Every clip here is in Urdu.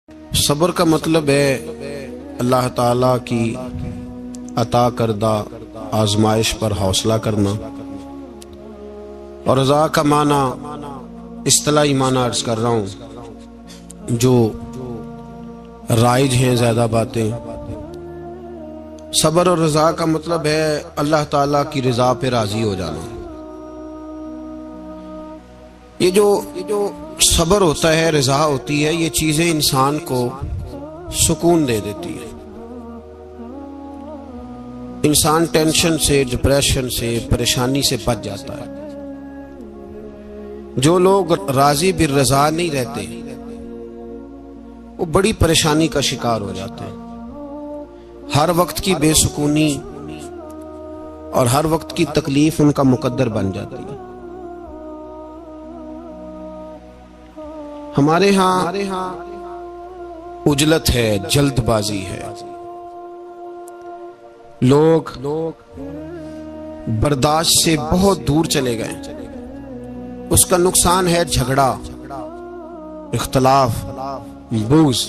صبر کا مطلب ہے اللہ تعالیٰ کی عطا کردہ آزمائش پر حوصلہ کرنا، اور رضا کا معنی اصطلاحی معنی عرض کر رہا ہوں جو رائج ہیں زیادہ باتیں۔ صبر اور رضا کا مطلب ہے اللہ تعالیٰ کی رضا پہ راضی ہو جانا۔ یہ جو صبر ہوتا ہے، رضا ہوتی ہے، یہ چیزیں انسان کو سکون دے دیتی ہے۔ انسان ٹینشن سے، ڈپریشن سے، پریشانی سے بچ جاتا ہے۔ جو لوگ راضی بالرضا نہیں رہتے وہ بڑی پریشانی کا شکار ہو جاتے ہیں۔ ہر وقت کی بے سکونی اور ہر وقت کی تکلیف ان کا مقدر بن جاتی ہے۔ ہمارے ہاں عجلت ہے، جلد بازی ہے، لوگ برداشت سے بہت دور چلے گئے۔ اس کا نقصان ہے جھگڑا، اختلاف، بغض،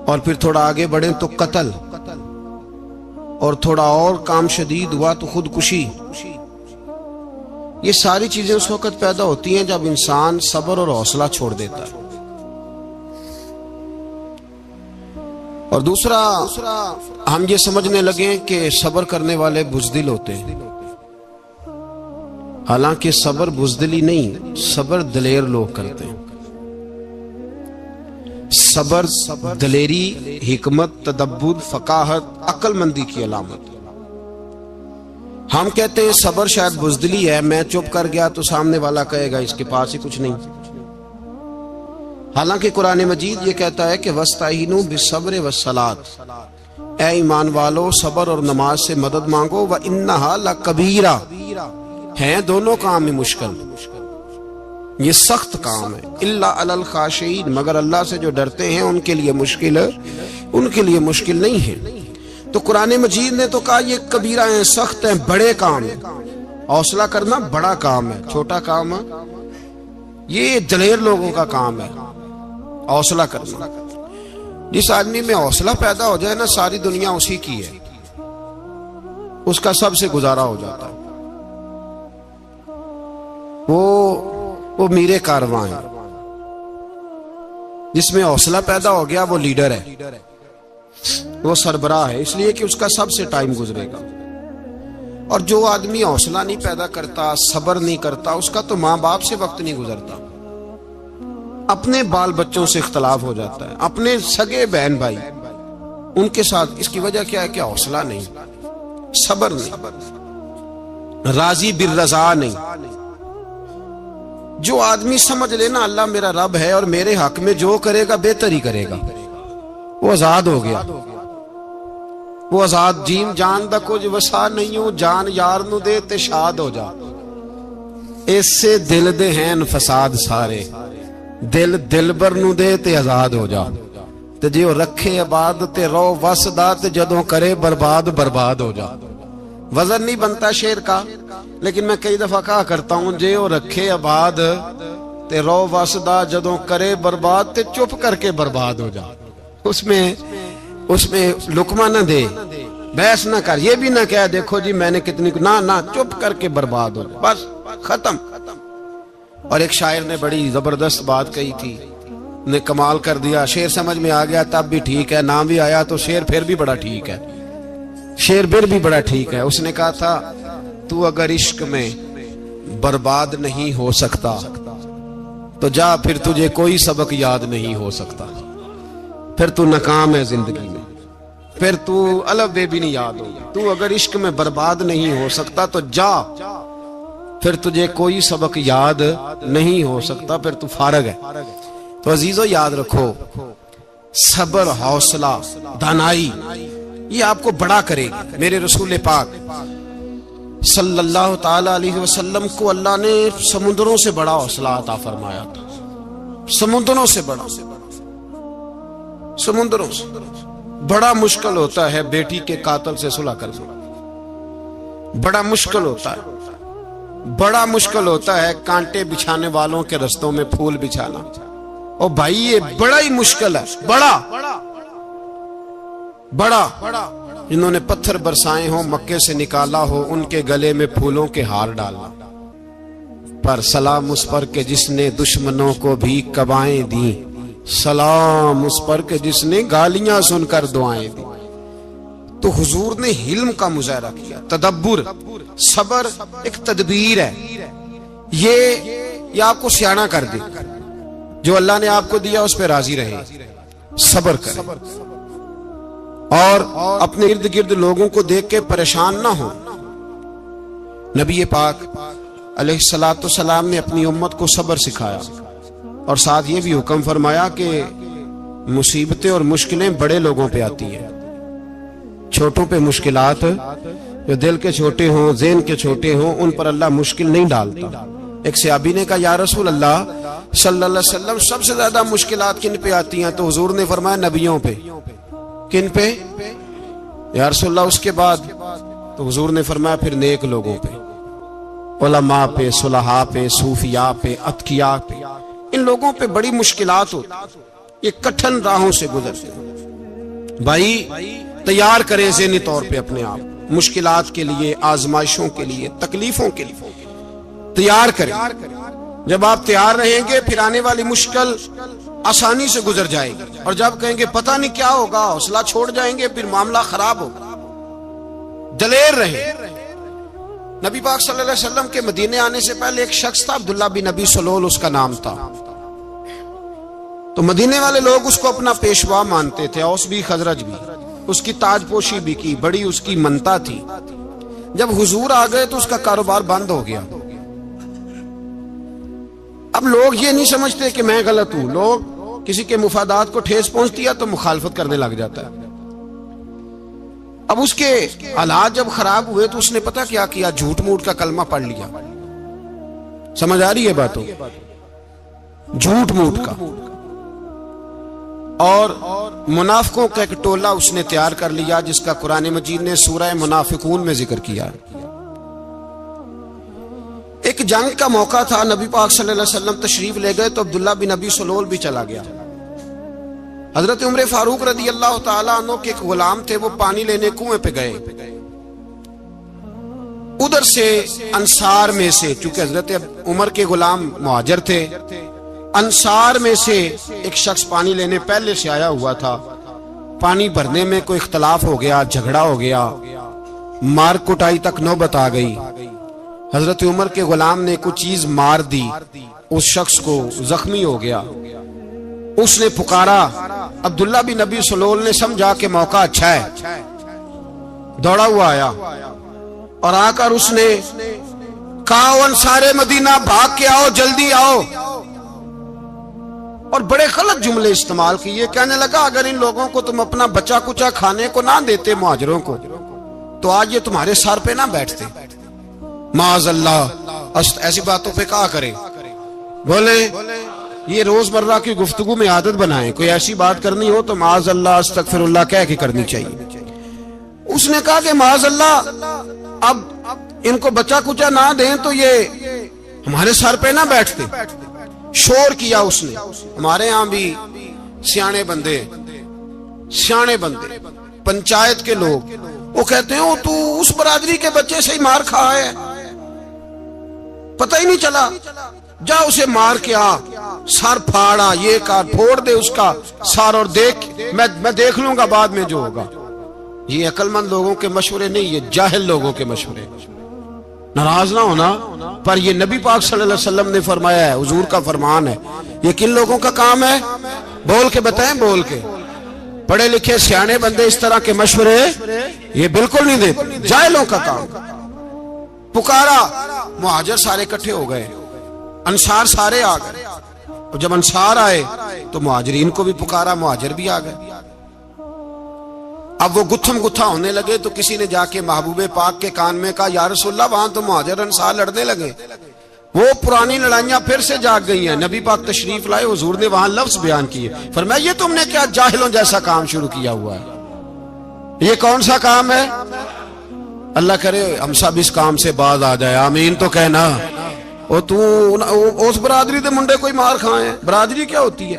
اور پھر تھوڑا آگے بڑھیں تو قتل، اور تھوڑا اور کام شدید ہوا تو خودکشی۔ یہ ساری چیزیں اس وقت پیدا ہوتی ہیں جب انسان صبر اور حوصلہ چھوڑ دیتا ہے۔ اور دوسرا، ہم یہ سمجھنے لگے کہ صبر کرنے والے بزدل ہوتے ہیں، حالانکہ صبر بزدلی نہیں، صبر دلیر لوگ کرتے ہیں۔ صبر دلیری، حکمت، تدبر، فقاہت، عقل مندی کی علامت۔ ہم کہتے ہیں صبر شاید بزدلی ہے، میں چپ کر گیا تو سامنے والا کہے گا اس کے پاس ہی کچھ نہیں، حالانکہ قرآن مجید یہ کہتا ہے کہ وَاسْتَعِینُوا بِالصَّبْرِ وَالصَّلَاةِ، اے ایمان والو صبر اور نماز سے مدد مانگو، وَإِنَّهَا لَكَبِیرَةٌ، ہیں دونوں کام میں مشکل، یہ سخت کام ہے، إِلَّا عَلَى الْخَاشِعِينَ، مگر اللہ سے جو ڈرتے ہیں ان کے لیے مشکل نہیں ہے۔ تو قرآن مجید نے تو کہا یہ کبیرہ ہیں، سخت ہیں، بڑے کام ہیں۔ حوصلہ کرنا بڑا کام ہے، چھوٹا کام ہے، یہ دلیر لوگوں کا کام ہے حوصلہ کرنا۔ جس آدمی میں حوصلہ پیدا ہو جائے نا، ساری دنیا اسی کی ہے، اس کا سب سے گزارا ہو جاتا ہے۔ وہ میرے کارواں ہے، جس میں حوصلہ پیدا ہو گیا وہ لیڈر ہے، وہ سربراہ ہے، اس لیے کہ اس کا سب سے ٹائم گزرے گا۔ اور جو آدمی حوصلہ نہیں پیدا کرتا، صبر نہیں کرتا، اس کا تو ماں باپ سے وقت نہیں گزرتا، اپنے بال بچوں سے اختلاف ہو جاتا ہے، اپنے سگے بہن بھائی ان کے ساتھ۔ اس کی وجہ کیا ہے کہ حوصلہ نہیں، صبر نہیں، راضی بالرضا نہیں۔ جو آدمی سمجھ لینا اللہ میرا رب ہے اور میرے حق میں جو کرے گا بہتر ہی کرے گا، وہ آزاد ہو گیا، وہ آزاد۔ جیم جان دا کچھ وسا نہیں ہوں، جان یار نو دے تے شاد ہو جا، اس سے دل دے ہیں فساد سارے، دل بر نو دے تے آزاد ہو جا، تے جے وہ رکھے آباد تے رو وس دا، تے جدوں کرے برباد ہو جا۔ وزن نہیں بنتا شعر کا، لیکن میں کئی دفعہ کہا کرتا ہوں جے وہ رکھے آباد تے رو وس دا، جدوں کرے برباد تے چپ کر کے برباد ہو جا۔ اس میں لقمہ نہ دے، بحث نہ کر، یہ بھی نہ کہہ دیکھو جی میں نے کتنی، نہ چپ کر کے برباد ہو جا، بس ختم۔ اور ایک شاعر نے بڑی زبردست بات کہی تھی، نے کمال کر دیا، شعر سمجھ میں آ گیا تب بھی ٹھیک ہے، نہ بھی آیا تو شعر پھر بھی بڑا ٹھیک ہے، شعر پھر بھی بڑا ٹھیک ہے۔ اس نے کہا تھا تو اگر عشق میں برباد نہیں ہو سکتا تو جا، پھر تجھے کوئی سبق یاد نہیں ہو سکتا، پھر تو ناکام ہے زندگی میں، پھر تو الف بے بھی نہیں یاد ہوگا۔ تو اگر عشق میں برباد نہیں ہو سکتا تو جا، پھر تجھے کوئی سبق یاد نہیں ہو سکتا، پھر تو فارغ ہے۔ تو عزیزو یاد رکھو، صبر، حوصلہ، دانائی یہ آپ کو بڑا کرے گی۔ میرے رسول پاک صلی اللہ تعالی علیہ وسلم کو اللہ نے سمندروں سے بڑا حوصلہ عطا فرمایا تھا، سمندروں سے بڑا، سمندروں سے بڑا مشکل ہوتا ہے بیٹی کے قاتل سے صلح کرنا، بڑا مشکل ہوتا ہے، بڑا مشکل ہوتا ہے کانٹے بچھانے والوں کے رستوں میں پھول بچھانا، اور بھائی یہ بڑا ہی مشکل ہے، بڑا جنہوں نے پتھر برسائے ہوں، مکے سے نکالا ہو، ان کے گلے میں پھولوں کے ہار ڈالنا، پر سلام اس پر کہ جس نے دشمنوں کو بھی قبائیں دیں، سلام اس پر کہ جس نے گالیاں سن کر دعائیں دی۔ تو حضور نے حلم کا مظاہرہ کیا، تدبر، صبر ایک تدبیر ہے، یہ آپ کو سیاںا کر دے، جو اللہ نے آپ کو دیا اس پہ راضی رہے، صبر کرے، اور اپنے ارد گرد لوگوں کو دیکھ کے پریشان نہ ہو۔ نبی پاک علیہ الصلوۃ والسلام نے اپنی امت کو صبر سکھایا، اور ساتھ یہ بھی حکم فرمایا کہ مصیبتیں اور مشکلیں بڑے لوگوں پہ آتی ہیں، چھوٹوں پہ مشکلات، جو دل کے چھوٹے ہوں، ذہن کے چھوٹے ہوں، ان پر اللہ مشکل نہیں ڈالتا۔ ایک صحابی نے کہا یا رسول اللہ صلی اللہ علیہ وسلم سب سے زیادہ مشکلات کن پہ آتی ہیں؟ تو حضور نے فرمایا نبیوں پہ۔ کن پہ یا رسول اللہ؟ اس کے بعد تو حضور نے فرمایا پھر نیک لوگوں پہ، علماء پہ، صلحاء پہ، صوفیاء پہ، اتقیاء پہ، ان لوگوں پہ بڑی مشکلات ہوتی، یہ کٹھن راہوں سے گزرتے ہیں۔ بھائی تیار کریں ذہنی طور پہ اپنے آپ مشکلات کے لیے، آزمائشوں کے لیے، تکلیفوں کے لیے تیار کریں۔ جب آپ تیار رہیں گے پھر آنے والی مشکل آسانی سے گزر جائے گی، اور جب کہیں گے پتہ نہیں کیا ہوگا، حوصلہ چھوڑ جائیں گے، پھر معاملہ خراب ہوگا۔ دلیر رہیں۔ نبی پاک صلی اللہ علیہ وسلم کے مدینے آنے سے پہلے ایک شخص تھا، عبداللہ بن ابی سلول اس کا نام تھا، تو مدینے والے لوگ اس کو اپنا پیشوا مانتے تھے، اوس بھی خزرج بھی، اس کی تاج پوشی بھی کی، بڑی اس کی منتا تھی۔ جب حضور آ گئے تو اس کا کاروبار بند ہو گیا۔ اب لوگ یہ نہیں سمجھتے کہ میں غلط ہوں، لوگ کسی کے مفادات کو ٹھیس پہنچتی ہے تو مخالفت کرنے لگ جاتا ہے۔ اب اس کے حالات جب خراب ہوئے تو اس نے پتہ کیا کیا، جھوٹ موٹ کا کلمہ پڑھ لیا۔ سمجھ آ رہی ہے باتوں؟ جھوٹ موٹ کا، اور منافقوں کا ایک ٹولہ اس نے تیار کر لیا، جس کا قرآن مجید نے سورہ منافقون میں ذکر کیا۔ ایک جنگ کا موقع تھا، نبی پاک صلی اللہ علیہ وسلم تشریف لے گئے تو عبداللہ بن ابی سلول بھی چلا گیا۔ حضرت عمر فاروق رضی اللہ تعالیٰ عنہ کے ایک غلام تھے، وہ پانی لینے کنویں پہ گئے، ادھر سے انصار میں سے، چونکہ حضرت عمر کے غلام مہاجر تھے، انصار میں سے ایک شخص پانی لینے پہلے سے آیا ہوا تھا۔ پانی بھرنے میں کوئی اختلاف ہو گیا، جھگڑا ہو گیا، مار کٹائی تک نوبت آ گئی۔ حضرت عمر کے غلام نے کچھ چیز مار دی، اس شخص کو زخمی ہو گیا۔ اس نے پکارا، عبداللہ بن ابی سلول نے سمجھا کہ موقع اچھا ہے، دوڑا ہوا آیا، اور آ کر اس نے کہا انصار مدینہ بھاگ کے آؤ، جلدی آؤ، اور بڑے غلط جملے استعمال کیے۔ کہنے لگا اگر ان لوگوں کو تم اپنا بچا کچا کھانے کو نہ دیتے مہاجروں کو، تو آج یہ تمہارے سر پہ نہ بیٹھتے۔ معاذ اللہ، ایسی باتوں پہ کہا کرے، بولے یہ روز مرہ کی گفتگو میں عادت بنائیں، کوئی ایسی بات کرنی ہو تو معاذ اللہ استغفر اللہ کہہ کے کرنی چاہیے۔ اس نے کہا کہ معاذ اللہ اب ان کو بچا کچا نہ دیں تو یہ ہمارے سر پہ نہ بیٹھتے۔ شور کیا اس نے۔ ہمارے ہاں بھی سیانے بندے پنچایت کے لوگ وہ کہتے ہیں تو اس برادری کے بچے سے ہی مار کھا ہے، پتہ ہی نہیں چلا، جا اسے مار کے آ، سر پھاڑا، یہ کار پھوڑ دے اس کا سر، اور دیکھ میں دیکھ لوں گا بعد میں جو ہوگا۔ یہ عقل مند لوگوں کے مشورے نہیں، یہ جاہل لوگوں کے مشورے۔ ناراض نہ ہونا، پر یہ نبی پاک صلی اللہ علیہ وسلم نے فرمایا ہے، حضور کا فرمان ہے۔ یہ کن لوگوں کا کام ہے؟ بول کے بتائیں، بول کے۔ پڑھے لکھے سیانے بندے اس طرح کے مشورے یہ بالکل نہیں دیتے، جاہلوں کا کام۔ پکارا، مہاجر سارے اکٹھے ہو گئے، انصار سارے آ گئے، اور جب انصار آئے تو مہاجرین کو بھی پکارا، مہاجر بھی آ گئے۔ اب وہ گتھم گتھا ہونے لگے تو کسی نے جا کے محبوب پاک کے کان میں کہا یا رسول اللہ وہاں تو مہاجر انصار لڑنے لگے، وہ پرانی لڑائیاں پھر سے جاگ گئی ہیں۔ نبی پاک تشریف لائے، حضور نے وہاں لفظ بیان کیے، فرمایا یہ تم نے کیا جاہلوں جیسا کام شروع کیا ہوا ہے؟ یہ کون سا کام ہے؟ اللہ کرے ہم سب اس کام سے باز آ جائے، آمین تو کہنا۔ وہ تو اس برادری دے منڈے کوئی مار کھائے ہیں. برادری کیا ہوتی ہے؟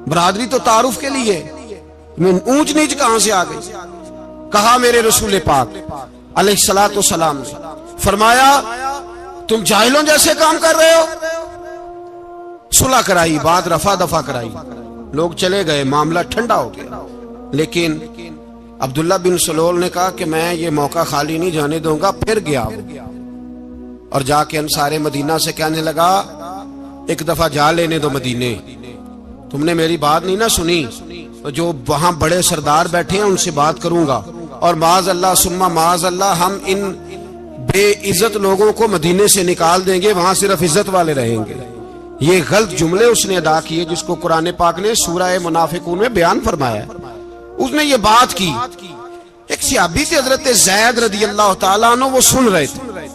برادری تو تعارف کے لیے. اونچ نیچ کہاں سے آ گئی؟ کہا میرے رسول پاک علیہ الصلوۃ والسلام نے فرمایا تم جاہلوں جیسے کام کر رہے ہو. صلح کرائی، بات رفع دفع کرائی، لوگ چلے گئے، معاملہ ٹھنڈا ہو گیا. لیکن عبداللہ بن سلول نے کہا کہ میں یہ موقع خالی نہیں جانے دوں گا. پھر گیا اور جا کے انصار مدینہ سے کہنے لگا ایک دفعہ جا لینے دو مدینے، تم نے میری بات نہیں نہ سنی تو جو وہاں بڑے سردار بیٹھے ہیں ان سے بات کروں گا، اور معاذ اللہ ثم معاذ اللہ ہم ان بے عزت لوگوں کو مدینے سے نکال دیں گے، وہاں صرف عزت والے رہیں گے. یہ غلط جملے اس نے ادا کیے جس کو قرآن پاک نے سورہ منافقون میں بیان فرمایا. اس نے یہ بات کی. ایک صحابی تھے حضرت زید رضی اللہ تعالیٰ عنہ، وہ سن رہے تھے.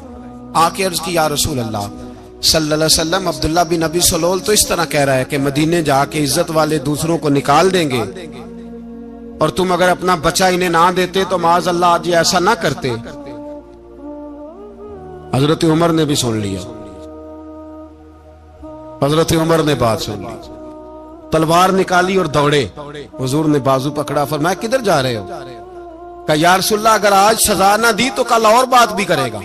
آ کے عرض کی یا رسول اللہ صلی اللہ علیہ وسلم عبداللہ بن ابی سلول تو اس طرح کہہ رہا ہے کہ مدینے جا کے عزت والے دوسروں کو نکال دیں گے، اور تم اگر اپنا بچہ انہیں نہ دیتے تو معاذ اللہ آج ایسا نہ کرتے. حضرت عمر نے بھی سن لیا. حضرت عمر نے بات سن لی، تلوار نکالی اور دوڑے. حضور نے بازو پکڑا، فرمایا کدھر جا رہے ہو؟ کہا یا رسول اللہ اگر آج سزا نہ دی تو کل اور بات بھی کرے گا،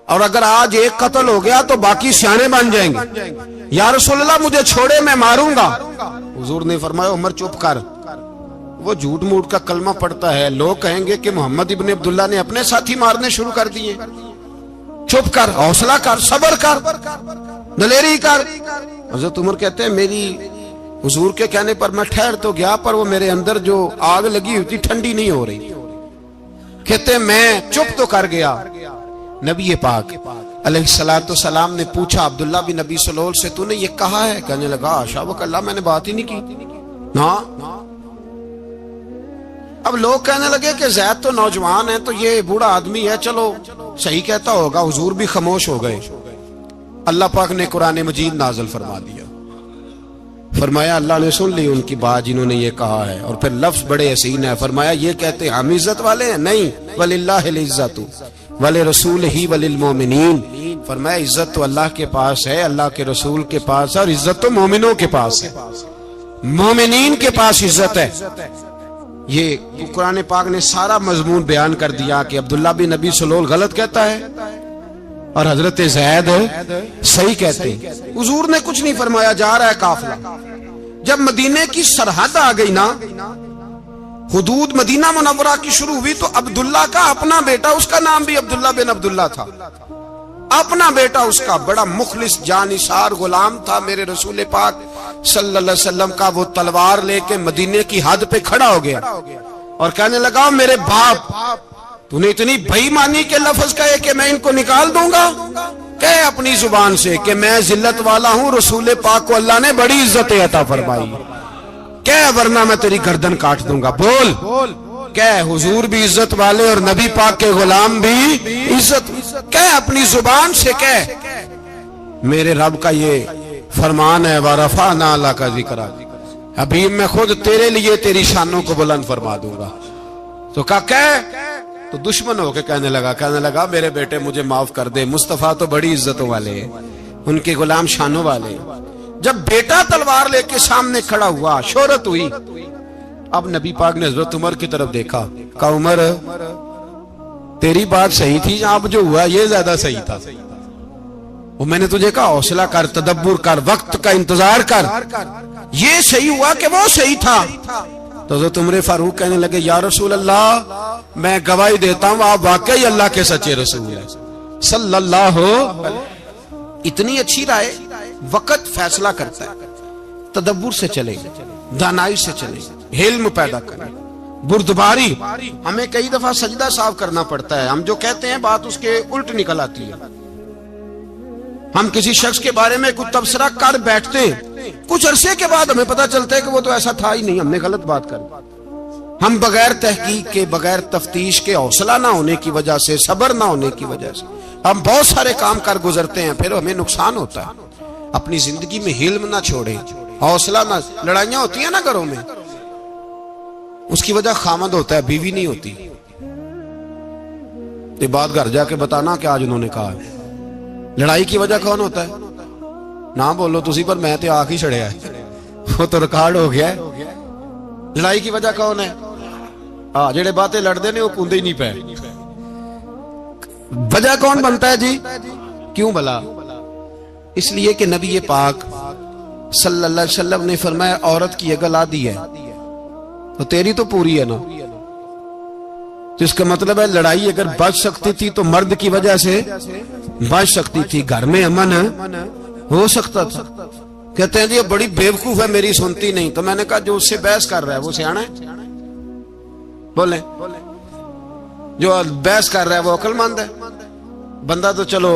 اور اگر آج ایک قتل ہو گیا تو باقی سیانے بن جائیں گے. یا رسول اللہ مجھے چھوڑے میں ماروں گا. حضور نے فرمایا عمر چپ کر، وہ جھوٹ موٹ کا کلمہ پڑھتا ہے، لوگ کہیں گے کہ محمد ابن عبداللہ نے اپنے ساتھی مارنے شروع کر دیے. چپ کر، حوصلہ کر، صبر کر، دلیری کر. حضرت عمر کہتے ہیں میری حضور کے کہنے پر میں ٹھہر تو گیا، پر وہ میرے اندر جو آگ لگی ہوئی تھی ٹھنڈی نہیں ہو رہی. کہتے ہیں میں چپ تو کر گیا. نبی پاک علیہ الصلوۃ والسلام نے پوچھا عبداللہ بن ابی سلول سے تو نے یہ کہا ہے؟ کہنے لگا حاشا وکلا میں نے بات ہی نہیں کی. ہاں. اب لوگ کہنے لگے کہ زید تو نوجوان ہے تو یہ بوڑھا آدمی ہے، چلو صحیح کہتا ہوگا. حضور بھی خاموش ہو گئے. اللہ پاک نے قرآن مجید نازل فرما دیا. فرمایا اللہ نے سن لی ان کی بات جنہوں نے یہ کہا ہے. اور پھر لفظ بڑے حسین ہے. فرمایا یہ کہتے ہم عزت والے ہیں؟ نہیں، وللہ العزت ولرسولہ وللمؤمنین. فرمایا عزت تو اللہ کے پاس ہے، اللہ کے رسول کے پاس ہے، اور عزت تو مومنوں کے پاس ہے، مومنین کے پاس عزت ہے. یہ قرآن پاک نے سارا مضمون بیان کر دیا کہ عبداللہ بن ابی سلول غلط کہتا ہے اور حضرت زید صحیح کہتے ہیں. حضور نے کچھ نہیں فرمایا، جا رہا ہے قافلہ. جب مدینے کی سرحد آ گئی نا، حدود مدینہ منورہ کی شروع ہوئی، تو عبداللہ کا اپنا بیٹا، اس کا نام بھی عبداللہ بن عبداللہ تھا، اپنا بیٹا اس کا بڑا مخلص جانثار غلام تھا میرے رسول پاک صلی اللہ علیہ وسلم کا. وہ تلوار لے کے مدینے کی حد پہ کھڑا ہو گیا اور کہنے لگا میرے باپ تو نے اتنی بھائی مانی کے لفظ کہے کہ میں ان کو نکال دوں گا. کہے اپنی زبان سے کہ میں ذلت والا ہوں، رسول پاک کو اللہ نے بڑی عزت عطا فرمائی، کہے ورنہ میں تیری گردن کاٹ دوں گا. بول. کہے حضور بھی عزت والے اور نبی پاک کے غلام بھی عزت. کہے اپنی زبان سے کہے میرے رب کا یہ فرمان ہے وَرَفَعْنَا لَكَ ذِكْرَكَ، حبیب میں خود تیرے لیے تیری شانوں کو بلند فرما دوں گا. تو کہے تو دشمن ہو کے کہنے لگا میرے بیٹے مجھے معاف کر دے، مصطفیٰ تو بڑی عزتوں والے ہیں، ان کے غلام شانوں والے. جب بیٹا تلوار لے کے سامنے کھڑا ہوا، شہرت ہوئی. اب نبی پاک نے حضرت عمر کی طرف دیکھا، کہا عمر تیری بات صحیح تھی، اب جو ہوا یہ زیادہ صحیح تھا. وہ میں نے تجھے کہا حوصلہ کر، تدبر کر، وقت کا انتظار کر، یہ صحیح ہوا کہ وہ صحیح تھا. تو حضرت عمر فاروق کہنے لگے یا رسول اللہ میں گواہی دیتا ہوں آپ واقعی اللہ کے سچے رسول ہیں صلی اللہ علیہ. اتنی اچھی رائے. وقت فیصلہ کرتا ہے. تدبر سے چلے، دانائی سے چلے، علم پیدا کریں، بردباری. ہمیں کئی دفعہ سجدہ صاف کرنا پڑتا ہے، ہم جو کہتے ہیں بات اس کے الٹ نکل آتی ہے. ہم کسی شخص کے بارے میں کچھ تبصرہ کر بیٹھتے ہیں، کچھ عرصے کے بعد ہمیں پتہ چلتا ہے کہ وہ تو ایسا تھا ہی نہیں، ہم نے غلط بات کر. ہم بغیر تحقیق کے، بغیر تفتیش کے، حوصلہ نہ ہونے کی وجہ سے، صبر نہ ہونے کی وجہ سے ہم بہت سارے کام کر گزرتے ہیں، پھر ہمیں نقصان ہوتا ہے. اپنی زندگی میں حلم نہ چھوڑیں، حوصلہ نہ. لڑائیاں ہوتی ہیں نا گھروں میں، اس کی وجہ خامد ہوتا ہے، بیوی نہیں ہوتی. یہ بات گھر جا کے بتانا کہ آج انہوں نے کہا ہے. لڑائی کی وجہ کون ہوتا ہے؟ نہ بولو تسی پر میں تے آخ ہی چھڑیا ہے، وہ تو ریکارڈ ہو گیا ہے۔ لڑائی کی وجہ کون ہے؟ جڑے باتیں لڑتے نے وہ پوندے ہی نہیں پے۔ وجہ کون بنتا ہے جی؟ کیوں بلا؟ اس لیے کہ نبی پاک صلی اللہ علیہ وسلم نے فرمایا عورت کی اگر آدھی ہے تو تیری تو پوری ہے نا، جس کا مطلب ہے لڑائی اگر بچ سکتی تھی تو مرد کی وجہ سے بچ سکتی تھی، گھر میں امن ہو سکتا تھا۔ کہتے ہیں جی بڑی بیوقوف ہے میری سنتی نہیں، تو میں نے کہا جو اس سے بحث کر رہا ہے وہ سیانا ہے؟ بولیں، جو بحث کر رہا ہے وہ عقل مند ہے؟ بندہ تو چلو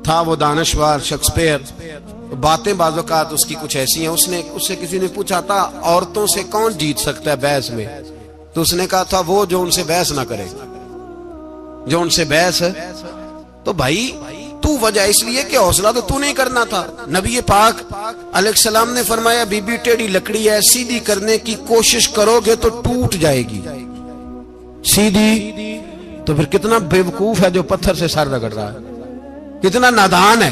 تھا وہ دانشور شیکسپیئر، باتیں بعض اوقات اس کی کچھ ایسی ہیں۔ اس سے کسی نے پوچھا تھا عورتوں سے کون جیت سکتا ہے بحث میں، تو اس نے کہا تھا وہ جو ان سے بحث نہ کرے، جو ان سے بحث۔ تو بھائی تو وجہ اس لیے کہ حوصلہ تو نہیں کرنا تھا۔ نبی پاک علیہ السلام نے فرمایا بی بی ٹیڑھی لکڑی ہے، سیدھی کرنے کی کوشش کرو گے تو ٹوٹ جائے گی، سیدھی تو پھر کتنا بیوقوف ہے جو پتھر سے سر رگڑ رہا ہے، کتنا نادان ہے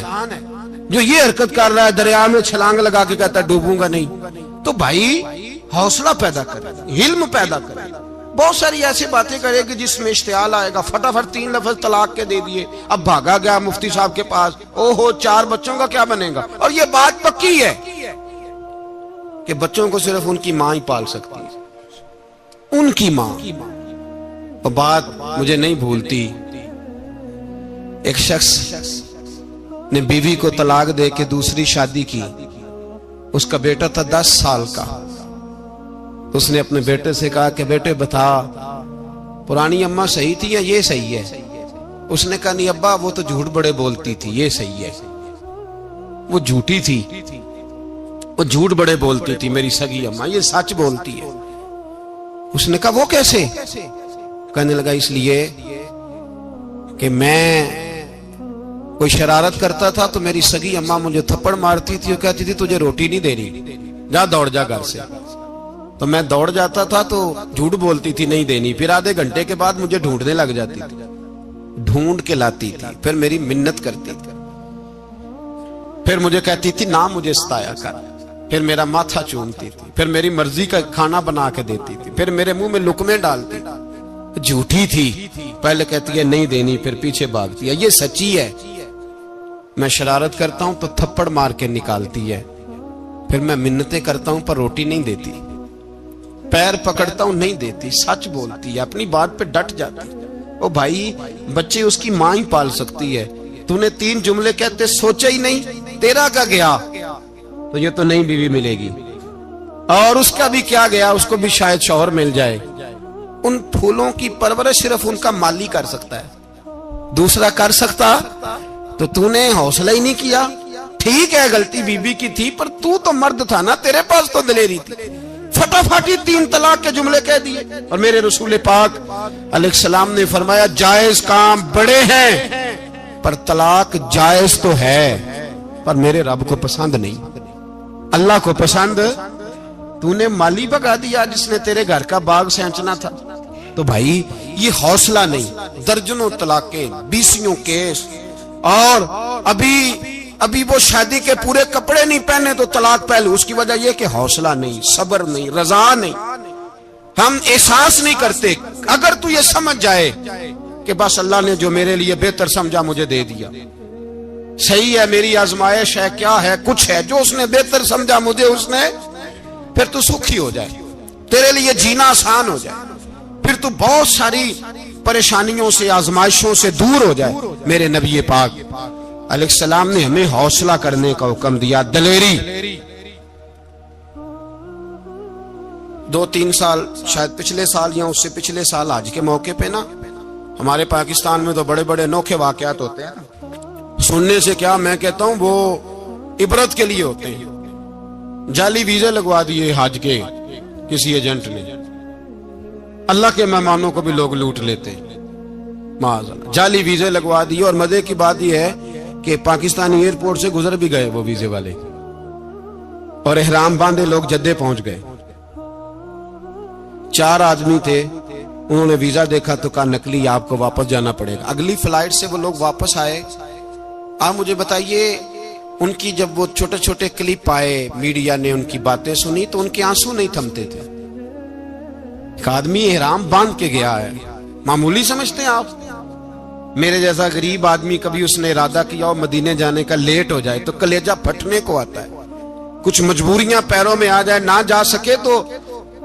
جو یہ حرکت کر رہا ہے، دریا میں چھلانگ لگا کے کہتا ہے ڈوبوں گا نہیں۔ تو بھائی حوصلہ پیدا کرے، علم پیدا کرے، بہت ساری ایسی باتیں کرے کہ جس میں اشتعال آئے گا، فٹافٹ 3 لفظ طلاق کے دے دیے، اب بھاگا گیا مفتی صاحب کے پاس، او ہو 4 بچوں کا کیا بنے گا؟ اور یہ بات پکی ہے کہ بچوں کو صرف ان کی ماں ہی پال سکتی ہے، ان کی ماں۔ اور بات مجھے نہیں بھولتی، ایک شخص نے بیوی کو طلاق دے کے دوسری شادی کی، اس کا بیٹا تھا 10 سال کا۔ اس نے اپنے بیٹے سے کہا کہ بیٹے بتا پرانی اماں صحیح تھی یا یہ صحیح ہے؟ اس نے کہا نہیں ابا وہ تو جھوٹ بڑے بولتی تھی، یہ صحیح ہے۔ وہ جھوٹی تھی، وہ جھوٹ بڑے بولتی تھی میری سگی اماں، یہ سچ بولتی ہے۔ اس نے کہا وہ کیسے؟ کہنے لگا اس لیے کہ میں کوئی شرارت کرتا تھا تو میری سگی اماں مجھے تھپڑ مارتی تھی اور کہتی تھی تجھے روٹی نہیں دینی، جا دوڑ جا گھر سے۔ تو میں دوڑ جاتا تھا تو جھوٹ بولتی تھی نہیں دینی، پھر آدھے گھنٹے کے بعد مجھے ڈھونڈنے لگ جاتی تھی، ڈھونڈ کے لاتی تھی، پھر میری منت کرتی تھی، پھر مجھے کہتی تھی نہ مجھے ستایا کر، پھر میرا ماتھا چومتی تھی، پھر میری مرضی کا کھانا بنا کے دیتی تھی، پھر میرے منہ میں لقمے ڈالتی تھی۔ جھوٹی تھی، پہلے کہتی ہے نہیں دینی، پھر پیچھے بھاگتی ہے۔ یہ سچی ہے، میں شرارت کرتا ہوں تو تھپڑ مار کے نکالتی ہے، پھر میں منتیں کرتا ہوں پر روٹی نہیں دیتی، پیر پکڑتا ہوں نہیں دیتی، سچ بولتی ہے، اپنی بات پہ ڈٹ جاتی۔ او بھائی بچے اس کی ماں ہی پال سکتی ہے، تو نے 3 جملے کہتے سوچا ہی نہیں، تیرا کا گیا تو یہ تو نئی بیوی ملے گی، اور اس کا بھی کیا گیا، اس کو بھی شاید شوہر مل جائے۔ ان پھولوں کی پرورش صرف ان کا مالی کر سکتا ہے، دوسرا کر سکتا تو تو نے حوصلہ ہی نہیں کیا۔ ٹھیک ہے غلطی بی بی کی تھی پر تو مرد تھا نا، تیرے پاس تو دلیری تھی، فٹافٹی 3 طلاق کے جملے کہہ دیے۔ اور میرے رسول پاک علیہ السلام نے فرمایا جائز کام بڑے ہیں پر طلاق جائز تو ہے پر میرے رب کو پسند نہیں، اللہ کو پسند۔ تو نے مالی بگا دیا جس نے تیرے گھر کا باغ سینچنا تھا۔ تو بھائی یہ حوصلہ نہیں، درجنوں طلاقیں، 20 کیس، اور ابھی وہ شادی کے پورے کپڑے نہیں پہنے تو طلاق پہلے، اس کی وجہ یہ کہ حوصلہ نہیں، صبر نہیں، رضا نہیں، ہم احساس نہیں کرتے۔ اگر تو یہ سمجھ جائے کہ بس اللہ نے جو میرے لیے بہتر سمجھا مجھے دے دیا، صحیح ہے میری آزمائش ہے، کیا ہے کچھ ہے جو اس نے بہتر سمجھا مجھے اس نے، پھر تو سکھی ہو جائے، تیرے لیے جینا آسان ہو جائے، پھر تو بہت ساری پریشانیوں سے آزمائشوں سے دور ہو جائے۔ میرے نبی پاک علیہ السلام نے ہمیں حوصلہ کرنے کا حکم دیا، دلیری۔ 2-3 سال شاید پچھلے سال یا اس سے پچھلے سال حج کے موقع پہ نا ہمارے پاکستان میں تو بڑے بڑے انوکھے واقعات ہوتے ہیں، سننے سے کیا میں کہتا ہوں وہ عبرت کے لیے ہوتے ہیں۔ جعلی ویزے لگوا دیے حج کے کسی ایجنٹ نے، اللہ کے مہمانوں کو بھی لوگ لوٹ لیتے ہیں، معاذ اللہ، جعلی ویزے لگوا دیے۔ اور مزے کی بات یہ ہے کہ پاکستانی ایئرپورٹ سے گزر بھی گئے وہ ویزے والے، اور احرام باندھے لوگ جدے پہنچ گئے۔ 4 آدمی تھے، انہوں نے ویزا دیکھا تو کہا نقلی آپ کو واپس جانا پڑے گا۔ اگلی فلائٹ سے وہ لوگ واپس آئے آپ مجھے بتائیے ان کی جب وہ چھوٹے چھوٹے کلپ آئے میڈیا نے ان کی باتیں سنی تو ان کے آنسو نہیں تھمتے تھے. ایک آدمی احرام باندھ کے گیا ہے, معمولی سمجھتے ہیں آپ؟ میرے جیسا غریب آدمی کبھی اس نے ارادہ کیا اور مدینے جانے کا لیٹ ہو جائے تو کلیجہ پھٹنے کو آتا ہے. کچھ مجبوریاں پیروں میں آ جائے, نہ جا سکے تو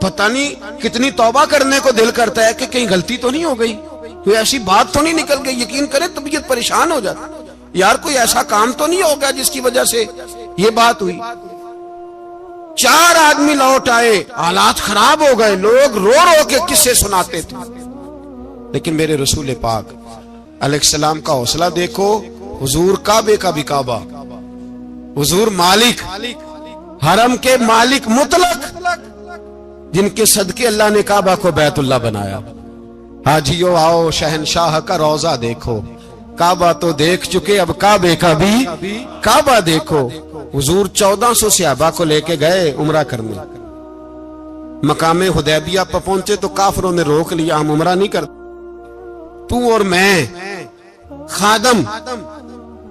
پتہ نہیں کتنی توبہ کرنے کو دل کرتا ہے کہ کہیں غلطی تو نہیں ہو گئی, کوئی ایسی بات تو نہیں نکل گئی. یقین کریں طبیعت پریشان ہو جاتی, یار کوئی ایسا کام تو نہیں ہوگا جس کی وجہ سے یہ بات ہوئی. 4 آدمی لوٹ آئے, حالات خراب ہو گئے, لوگ رو رو کے قصے سناتے تھے. لیکن میرے رسول پاک علیہ السلام کا حوصلہ دیکھو. حضور کعبے کا بھی کعبہ, حضور مالک, حرم کے مالک مطلق, جن کے صدقے اللہ نے کعبہ کو بیت اللہ بنایا. حاجیو آؤ شہنشاہ کا روضہ دیکھو, کعبہ تو دیکھ چکے اب کعبے کا بھی کعبہ دیکھو. حضور 1400 صحابہ کو لے کے گئے عمرہ کرنے. مقام حدیبیہ پر پہنچے تو کافروں نے روک لیا, ہم عمرہ نہیں کرتے. تو اور میں خادم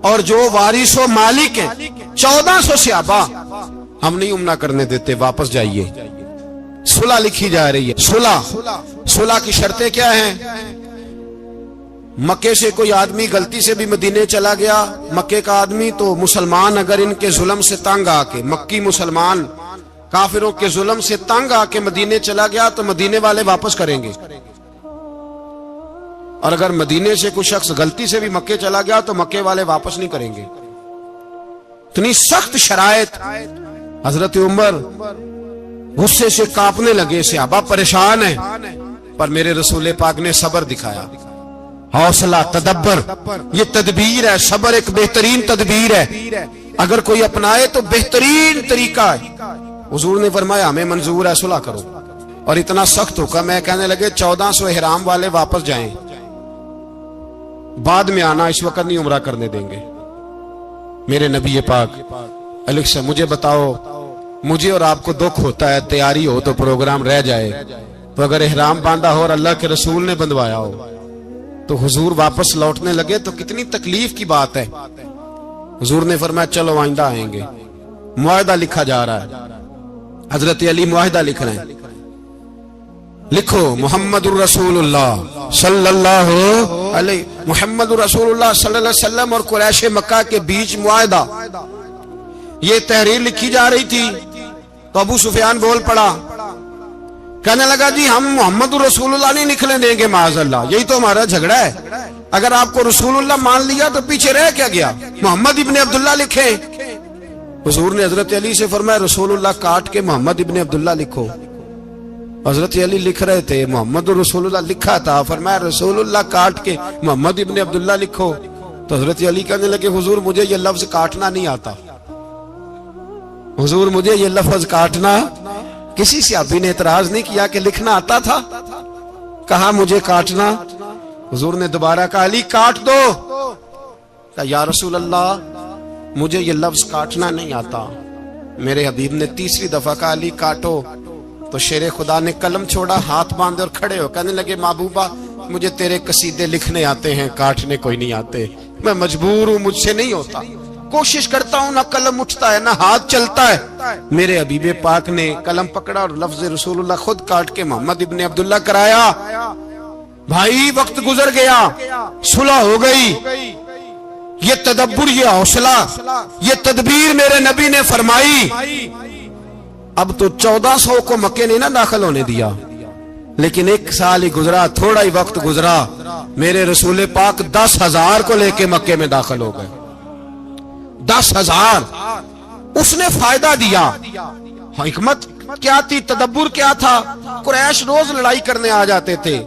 اور جو وارث و مالک ہیں 1400 صحابہ, ہم نہیں عمرہ کرنے دیتے, واپس جائیے. صلح لکھی جا رہی ہے. صلح کی شرطیں کیا ہیں؟ مکے سے کوئی آدمی غلطی سے بھی مدینے چلا گیا, مکے کا آدمی, تو مسلمان اگر ان کے ظلم سے تنگ آ کے, مکی مسلمان کافروں کے ظلم سے تنگ آ کے مدینے چلا گیا تو مدینے والے واپس کریں گے. اور اگر مدینے سے کوئی شخص غلطی سے بھی مکے چلا گیا تو مکے والے واپس نہیں کریں گے. اتنی سخت شرائط. حضرت عمر غصے سے کانپنے لگے, صحابہ پریشان ہیں, پر میرے رسول پاک نے صبر دکھایا, حوصلہ, تدبر. یہ تدبیر ہے, صبر ایک بہترین تدبیر ہے, اگر کوئی اپنائے تو بہترین طریقہ ہے. حضور نے فرمایا ہمیں منظور ہے, صلح کرو. اور اتنا سخت حکم ہے, کہنے لگے 1400 احرام والے واپس جائیں, بعد میں آنا, اس وقت نہیں عمرہ کرنے دیں گے. میرے نبی پاک علیہ السلام, مجھے بتاؤ, مجھے اور آپ کو دکھ ہوتا ہے تیاری ہو تو پروگرام رہ جائے, تو اگر احرام باندھا ہو اور اللہ کے رسول نے بندھوایا ہو تو حضور واپس لوٹنے لگے تو کتنی تکلیف کی بات ہے. حضور نے فرمایا چلو آئندہ آئیں گے. معاہدہ لکھا جا رہا ہے, حضرت علی معاہدہ لکھ رہے ہیں. لکھو محمد الرسول اللہ صلی اللہ علیہ, محمد الرسول اللہ صلی اللہ علیہ وسلم اور قریش مکہ کے بیچ معاہدہ. یہ تحریر لکھی جا رہی تھی تو ابو سفیان بول پڑا, کہنے لگا جی ہم محمد رسول اللہ نہیں نکلنے دیں گے معاذ اللہ, یہی تو ہمارا جھگڑا ہے. اگر آپ کو رسول اللہ مان لیا تو پیچھے رہ کیا گیا, محمد ابن عبداللہ لکھیں. حضور نے حضرت علی سے فرمایا رسول اللہ کاٹ کے محمد ابن عبداللہ لکھو. حضرت علی لکھ رہے تھے, محمد رسول اللہ لکھا تھا, فرمایا رسول اللہ کاٹ کے محمد ابن عبداللہ لکھو. تو حضرت علی کہنے لگے حضور مجھے یہ لفظ کاٹنا نہیں آتا, حضور مجھے یہ لفظ کاٹنا. کسی صحابی نے اعتراض نہیں کیا کہ لکھنا آتا تھا, کہا مجھے کاٹنا. حضور نے دوبارہ کہا علی کاٹ دو. کہا یا رسول اللہ مجھے یہ لفظ کاٹنا نہیں آتا. میرے حبیب نے تیسری دفعہ کہا علی کاٹو. تو شیر خدا نے قلم چھوڑا, ہاتھ باندھے اور کھڑے ہو کہنے لگے محبوبہ مجھے تیرے قصیدے لکھنے آتے ہیں, کاٹنے کوئی نہیں آتے, میں مجبور ہوں, مجھ سے نہیں ہوتا. کوشش کرتا ہوں, نہ قلم اٹھتا ہے نہ ہاتھ چلتا ہے. میرے حبیب پاک نے قلم پکڑا اور لفظ رسول اللہ خود کاٹ کے محمد ابن عبداللہ کرایا. بھائی وقت گزر گیا, صلح ہو گئی. یہ تدبر, یہ حوصلہ, یہ تدبیر میرے نبی نے فرمائی. اب تو 1400 کو مکے نے نہ داخل ہونے دیا, لیکن 1 سال ہی گزرا, تھوڑا ہی وقت گزرا, میرے رسول پاک 10,000 کو لے کے مکے میں داخل ہو گئے. 10,000 اس نے فائدہ دیا. حکمت کیا تھی, تدبر کیا تھا؟ قریش روز لڑائی کرنے آ جاتے تھے,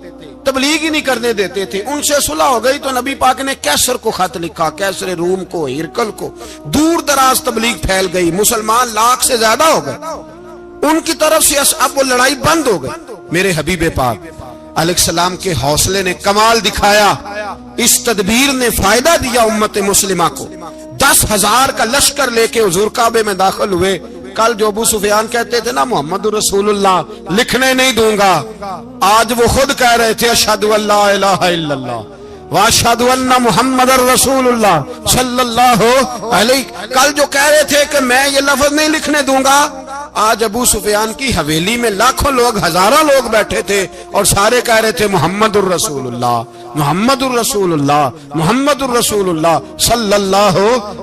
تبلیغ ہی نہیں کرنے دیتے تھے. ان سے صلح ہو گئی تو نبی پاک نے کیسر کو خط لکھا, کیسر روم کو, ہرکل کو. دور دراز تبلیغ پھیل گئی, مسلمان 100,000 سے زیادہ ہو گئے. ان کی طرف سے اب وہ لڑائی بند ہو گئی. میرے حبیب پاک علیہ السلام کے حوصلے نے کمال دکھایا, اس تدبیر نے فائدہ دیا امت مسلمہ کو. 10,000 کا لشکر لے کے حضور کعبے میں داخل ہوئے. کل جو ابو سفیان کہتے تھے نا محمد رسول اللہ لکھنے نہیں دوں گا, آج وہ خود کہہ رہے تھے اشہد ان لا الہ الا اللہ واشہدو ان محمد رسول اللہ صلی اللہ علیہ. کل جو کہہ رہے تھے کہ میں یہ لفظ نہیں لکھنے دوں گا، آج ابو سفیان کی حویلی میں لاکھوں لوگ، ہزاروں لوگ بیٹھے تھے اور سارے کہہ رہے تھے محمد الرسول اللہ، محمد الرسول اللہ، محمد الرسول اللہ صلی اللہ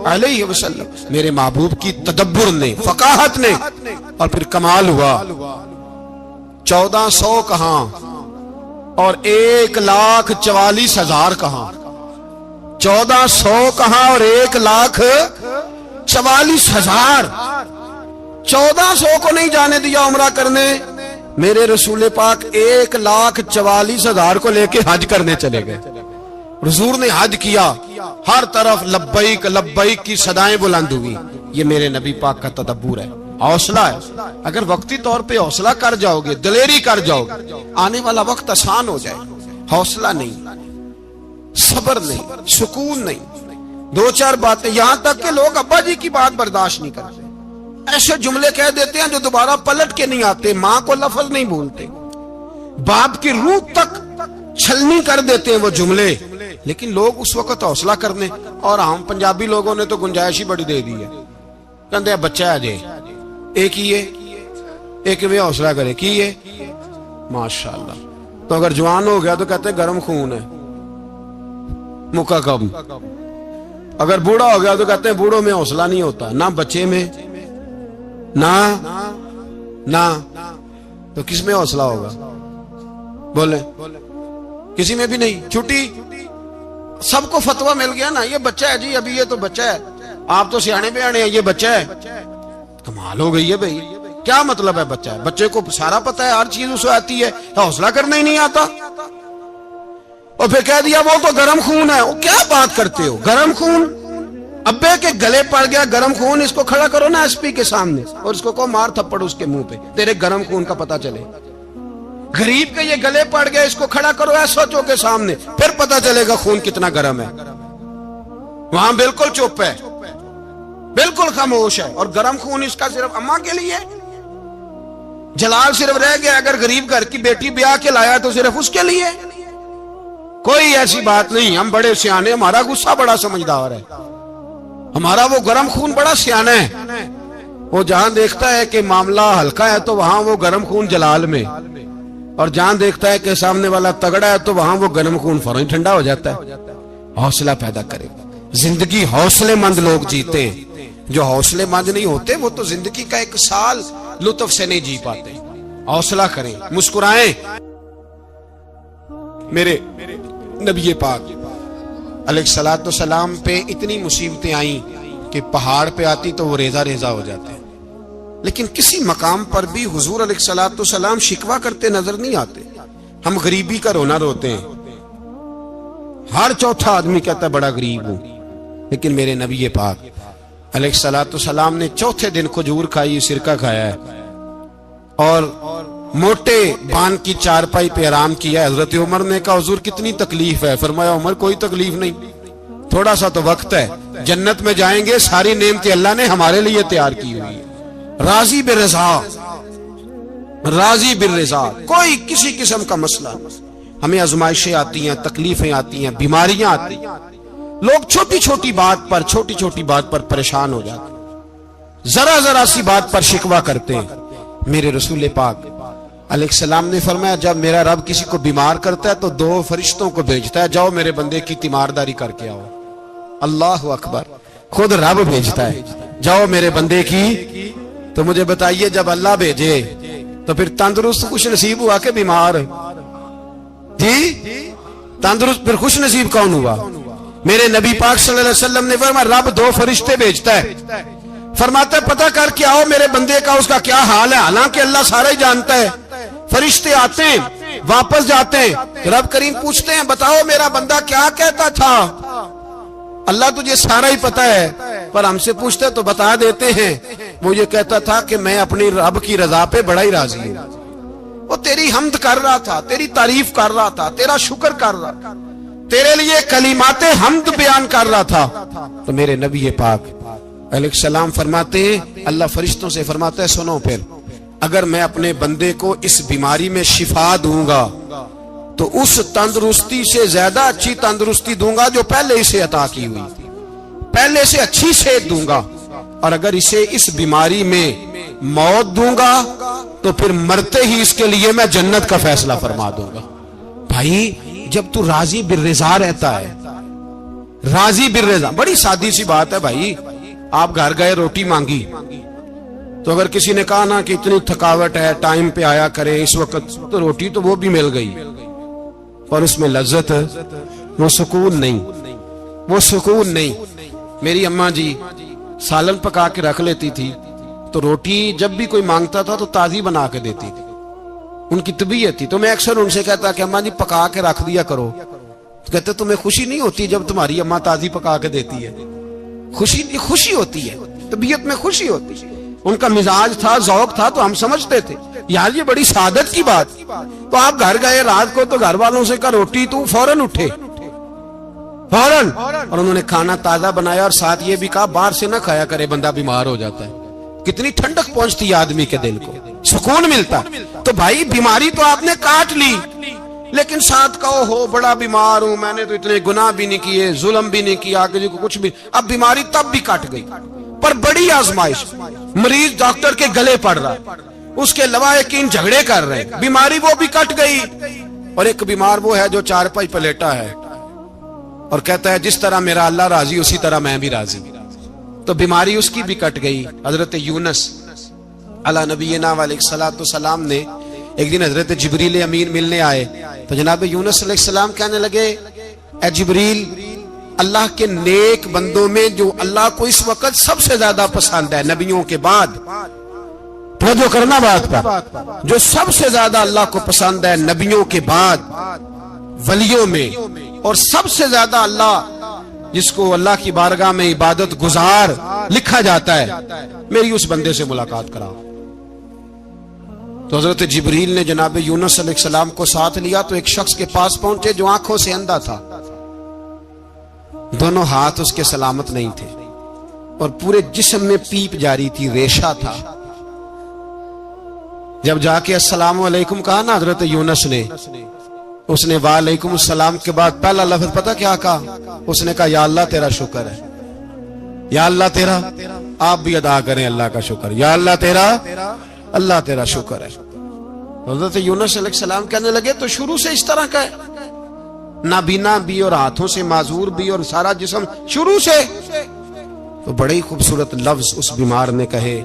علیہ وسلم. میرے محبوب کی تدبر نے، فقاہت نے، اور پھر کمال ہوا. 1400 کہاں اور 1,44,000 کہاں، 1400 کہاں اور 1,44,000. 1400 کو نہیں جانے دیا عمرہ کرنے، میرے رسول پاک 1,44,000 کو لے کے حج کرنے چلے گئے. حضور نے حج کیا، ہر طرف لبیک لبیک کی صدائیں بلند ہوئی. یہ میرے نبی پاک کا تدبر ہے، حوصلہ ہے. اگر وقتی طور پہ حوصلہ کر جاؤ گے، دلیری کر جاؤ گے، آنے والا وقت آسان ہو جائے. حوصلہ نہیں، صبر نہیں، سکون نہیں. 2-4 باتیں، یہاں تک کہ لوگ ابا جی کی بات برداشت نہیں کرتے، ایسے جملے کہہ دیتے ہیں جو دوبارہ پلٹ کے نہیں آتے. ماں کو لفظ نہیں بولتے، باپ کی روح تک چھلنی کر دیتے ہیں وہ جملے. لیکن لوگ اس وقت حوصلہ کرنے، اور ہم پنجابی لوگوں نے تو گنجائش ہی بڑی دے دی ہے. کہتے ہیں بچہ ہے جی، ایک ہی ہے، ایک میں حوصلہ کرے کی ہے ماشاءاللہ. تو اگر جوان ہو گیا تو کہتے ہیں گرم خون ہے، مکہ کم. اگر بوڑھا ہو گیا تو کہتے ہیں بوڑھوں میں حوصلہ نہیں ہوتا، نہ بچے میں نہ تو کس میں حوصلہ ہوگا؟ بولیں، کسی میں بھی نہیں. چھٹی سب کو فتویٰ مل گیا نا، یہ بچہ ہے جی، ابھی یہ تو بچہ ہے، آپ تو سیانے بیانے ہیں، یہ بچہ ہے. کمال ہو گئی ہے بھائی. کیا مطلب ہے بچہ ہے؟ بچے کو سارا پتہ ہے، ہر چیز اسے آتی ہے، حوصلہ کرنا ہی نہیں آتا. اور پھر کہہ دیا وہ تو گرم خون ہے. وہ کیا بات کرتے ہو؟ گرم خون ابے کے گلے پڑ گیا گرم خون، اس کو کھڑا کرو نا ایس پی کے سامنے اور اس کو کہو مار تھپڑ اس کے منہ پہ، تیرے گرم خون کا پتہ چلے. غریب کے یہ گلے پڑ گیا، اس کو کھڑا کرو ایس او کے سامنے، پھر پتہ چلے گا خون کتنا گرم ہے. وہاں بالکل چپ ہے، بالکل خاموش ہے. اور گرم خون اس کا صرف اماں کے لیے. جلال صرف رہ گیا اگر غریب گھر کی بیٹی بیاہ کے لایا تو صرف اس کے لیے. کوئی ایسی بات نہیں. ہم بڑے سیانے، ہمارا غصہ بڑا سمجھدار ہے، ہمارا وہ گرم خون بڑا سیانا ہے. وہ جہاں دیکھتا ہے کہ معاملہ ہلکا ہے تو وہاں وہ گرم خون جلال میں، اور جہاں دیکھتا ہے کہ سامنے والا تگڑا ہے تو وہاں وہ گرم خون فوراً ٹھنڈا ہو جاتا ہے. حوصلہ پیدا کرے. زندگی حوصلے مند لوگ جیتے ہیں، جو حوصلے مند نہیں ہوتے وہ تو زندگی کا 1 سال لطف سے نہیں جی پاتے. حوصلہ کریں، مسکرائیں. میرے نبی پاک علیہ الصلوۃ والسلام پہ اتنی مصیبتیں آئیں کہ پہاڑ پہ آتی تو وہ ریزہ ریزہ ہو جاتے ہیں، لیکن کسی مقام پر بھی حضور علیہ الصلوۃ والسلام شکوہ کرتے نظر نہیں آتے. ہم غریبی کا رونا روتے ہیں، ہر چوتھا آدمی کہتا ہے بڑا غریب ہوں، لیکن میرے نبی پاک علیہ الصلوۃ والسلام نے چوتھے دن کھجور کھائی، سرکہ کھایا ہے اور موٹے بان کی چارپائی پہ آرام کیا. حضرت عمر نے کہا حضور کتنی تکلیف ہے؟ فرمایا عمر کوئی تکلیف نہیں، تھوڑا سا تو وقت ہے، جنت میں جائیں گے، ساری نعمتیں اللہ نے ہمارے لیے تیار کی ہوئی ہے. راضی بالرضا، راضی بالرضا، کوئی کسی قسم کا مسئلہ. ہمیں آزمائشیں آتی ہیں، تکلیفیں آتی ہیں، بیماریاں آتی ہیں، لوگ چھوٹی چھوٹی بات پر پریشان ہو جاتے ہیں، ذرا ذرا سی بات پر شکوہ کرتے ہیں. میرے رسول پاک علیہ السلام نے فرمایا جب میرا رب کسی کو بیمار کرتا ہے تو 2 فرشتوں کو بھیجتا ہے، جاؤ میرے بندے کی تیمارداری کر کے آؤ. اللہ اکبر، خود رب بھیجتا ہے، جاؤ میرے بندے کی. تو مجھے بتائیے جب اللہ بھیجے تو پھر تندرست خوش نصیب ہوا کہ بیمار؟ جی تندرست پھر خوش نصیب کون ہوا؟ میرے نبی پاک صلی اللہ علیہ وسلم نے فرمایا رب 2 فرشتے بھیجتا ہے، فرماتا ہے پتہ کر کے آؤ میرے بندے کا اس کا کیا حال ہے. حالانکہ اللہ سارا ہی جانتا ہے. فرشتے آتے ہیں، واپس جاتے ہیں، رب کریم پوچھتے ہیں بتاؤ میرا بندہ کیا کہتا تھا؟ اللہ تجھے سارا ہی پتہ ہے، پر ہم سے پوچھتے تو بتا دیتے ہیں. وہ یہ کہتا تھا کہ میں اپنی رب کی رضا پہ بڑا ہی راضی ہوں. وہ تیری حمد کر رہا تھا، تیری تعریف کر رہا تھا، تیرا شکر کر رہا تھا، تیرے لیے کلمات حمد بیان کر رہا تھا. تو میرے نبی پاک علیہ السلام فرماتے ہیں، اللہ فرشتوں سے فرماتا ہے سنو پھر اگر میں اپنے بندے کو اس بیماری میں شفا دوں گا تو اس تندرستی سے زیادہ اچھی تندرستی دوں گا جو پہلے اسے عطا کی ہوئی تھی، پہلے سے اچھی صحت دوں گا، اور اگر اسے اس بیماری میں موت دوں گا تو پھر مرتے ہی اس کے لیے میں جنت کا فیصلہ فرما دوں گا۔ بھائی جب تو راضی بالرضا رہتا ہے، راضی بالرضا، بڑی سادی سی بات ہے بھائی، آپ گھر گئے روٹی مانگی تو اگر کسی نے کہا نا کہ اتنی تھکاوٹ ہے ٹائم پہ آیا کرے اس وقت، تو روٹی تو وہ بھی مل گئی، پر اس میں لذت، وہ سکون نہیں، وہ سکون نہیں۔ میری اماں جی سالن پکا کے رکھ لیتی تھی تو روٹی جب بھی کوئی مانگتا تھا تو تازی بنا کے دیتی تھی، ان کی طبیعت تھی۔ تو میں اکثر ان سے کہتا کہ اماں جی پکا کے رکھ دیا کرو، تو کہتے تمہیں خوشی نہیں ہوتی جب تمہاری اماں تازی پکا کے دیتی ہے؟ خوشی ہوتی ہے، طبیعت میں خوشی ہوتی ہے۔ ان کا مزاج تھا، ذوق تھا، تو ہم سمجھتے تھے یار یہ بڑی سعادت کی بات۔ تو آپ گھر گئے رات کو تو گھر والوں سے کہا روٹی، تو فوراً اٹھے، فوراً، اور انہوں نے کھانا تازہ بنایا، اور ساتھ یہ بھی کہا باہر سے نہ کھایا کرے، بندہ بیمار ہو جاتا ہے۔ کتنی ٹھنڈک پہنچتی ہے آدمی کے دل کو، سکون ملتا۔ تو بھائی بیماری تو آپ نے کاٹ لی، لیکن ساتھ کہو ہو بڑا بیمار ہوں، میں نے تو اتنے گناہ بھی نہیں کیے، ظلم بھی نہیں کیا، کسی کو کچھ بھی، اب بیماری تب بھی کٹ گئی۔ پر بڑی آزمائش، مریض ڈاکٹر کے گلے پڑ رہا، اس کے لواحقین جھگڑے کر رہے، بیماری وہ بھی کٹ گئی۔ اور ایک بیمار وہ ہے جو چارپائی پہ لیٹا ہے اور کہتا ہے جس طرح میرا اللہ راضی اسی طرح میں بھی راضی، تو بیماری اس کی بھی کٹ گئی۔ حضرت یونس علی نبینا علیہ الصلوۃ والسلام نے ایک دن حضرت جبریل امین ملنے آئے، تو جناب یونس علیہ السلام کہنے لگے اے جبریل، اللہ کے نیک بندوں میں جو اللہ کو اس وقت سب سے زیادہ پسند ہے نبیوں کے بعد، توجہ کرنا بات پر، جو سب سے زیادہ اللہ کو پسند ہے نبیوں کے بعد ولیوں میں، اور سب سے زیادہ اللہ جس کو اللہ کی بارگاہ میں عبادت گزار لکھا جاتا ہے، میری اس بندے سے ملاقات کراؤ۔ تو حضرت جبریل نے جناب یونس علیہ السلام کو ساتھ لیا تو ایک شخص کے پاس پہنچے جو آنکھوں سے اندھا تھا، دونوں ہاتھ اس کے سلامت نہیں تھے، اور پورے جسم میں پیپ جاری تھی، ریشہ تھا۔ جب جا کے السلام علیکم کہا نا حضرت یونس نے، اس نے وعلیکم السلام کے بعد پہلا لفظ پتہ کیا کہا؟ اس نے کہا یا اللہ تیرا شکر ہے، یا اللہ تیرا، آپ بھی ادا کریں اللہ کا شکر، یا اللہ تیرا، اللہ تیرا شکر ہے۔ حضرت یونس علیہ السلام کہنے لگے تو شروع سے اس طرح کا ہے، نابینا بھی اور ہاتھوں سے معذور بھی اور سارا جسم شروع سے؟ تو بڑے ہی خوبصورت لفظ اس بیمار نے کہے،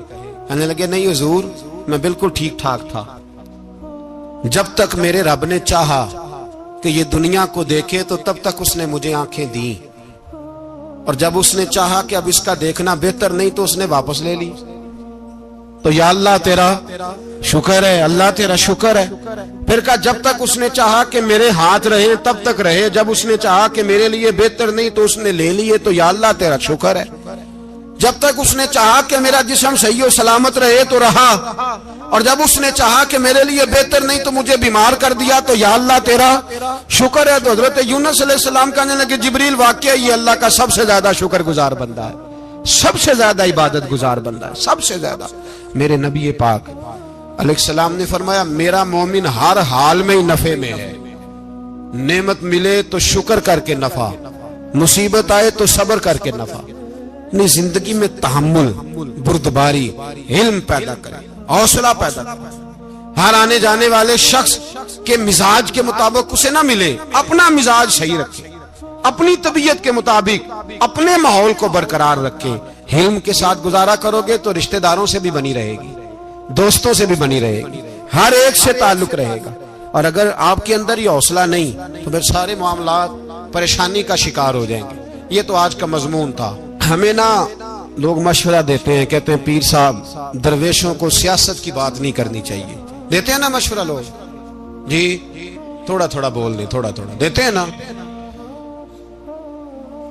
کہنے لگے نہیں حضور میں بالکل ٹھیک ٹھاک تھا، جب تک میرے رب نے چاہا کہ یہ دنیا کو دیکھے تو تب تک اس نے مجھے آنکھیں دیں، اور جب اس نے چاہا کہ اب اس کا دیکھنا بہتر نہیں تو اس نے واپس لے لی۔ تو یا اللہ تیرا شکر ہے، اللہ تیرا شکر ہے۔ پھر کہا جب تک اس نے چاہا کہ میرے ہاتھ رہے تب تک رہے، جب اس نے چاہا کہ میرے لیے بہتر نہیں تو اس نے لے لیے، تو یا اللہ تیرا شکر ہے۔ جب تک اس نے چاہا کہ میرا جسم صحیح و سلامت رہے تو رہا، اور جب اس نے چاہا کہ میرے لیے بہتر نہیں تو مجھے بیمار کر دیا، تو یا اللہ تیرا شکر ہے۔ تو حضرت یونس علیہ السلام کہنے لگے جبریل واقعہ یہ اللہ کا سب سے زیادہ شکر گزار بندہ ہے، سب سے زیادہ عبادت گزار بندہ ہے، سب سے زیادہ۔ میرے نبی پاک علیہ السلام نے فرمایا میرا مومن ہر حال میں نفع میں ہے، نعمت ملے تو شکر کر کے نفع، مصیبت آئے تو صبر کر کے نفع، اپنی زندگی میں تحمل، بردباری، علم پیدا کرے، حوصلہ پیدا کرے۔ ہر آنے جانے والے شخص کے مزاج کے مطابق اسے نہ ملے، اپنا مزاج صحیح رکھے، اپنی طبیعت کے مطابق اپنے ماحول کو برقرار رکھے۔ علم کے ساتھ گزارا کرو گے تو رشتہ داروں سے بھی بنی رہے گی، دوستوں سے بھی بنی رہے گی، ہر ایک سے تعلق رہے گا۔ اور اگر آپ کے اندر یہ حوصلہ نہیں تو پھر سارے معاملات پریشانی کا شکار ہو جائیں گے۔ یہ تو آج کا مضمون تھا۔ ہمیں نا لوگ مشورہ دیتے ہیں، کہتے ہیں پیر صاحب درویشوں کو سیاست کی بات نہیں کرنی چاہیے، دیتے ہیں نا مشورہ لوگ، جی تھوڑا تھوڑا بول دیں، تھوڑا تھوڑا دیتے ہیں نا۔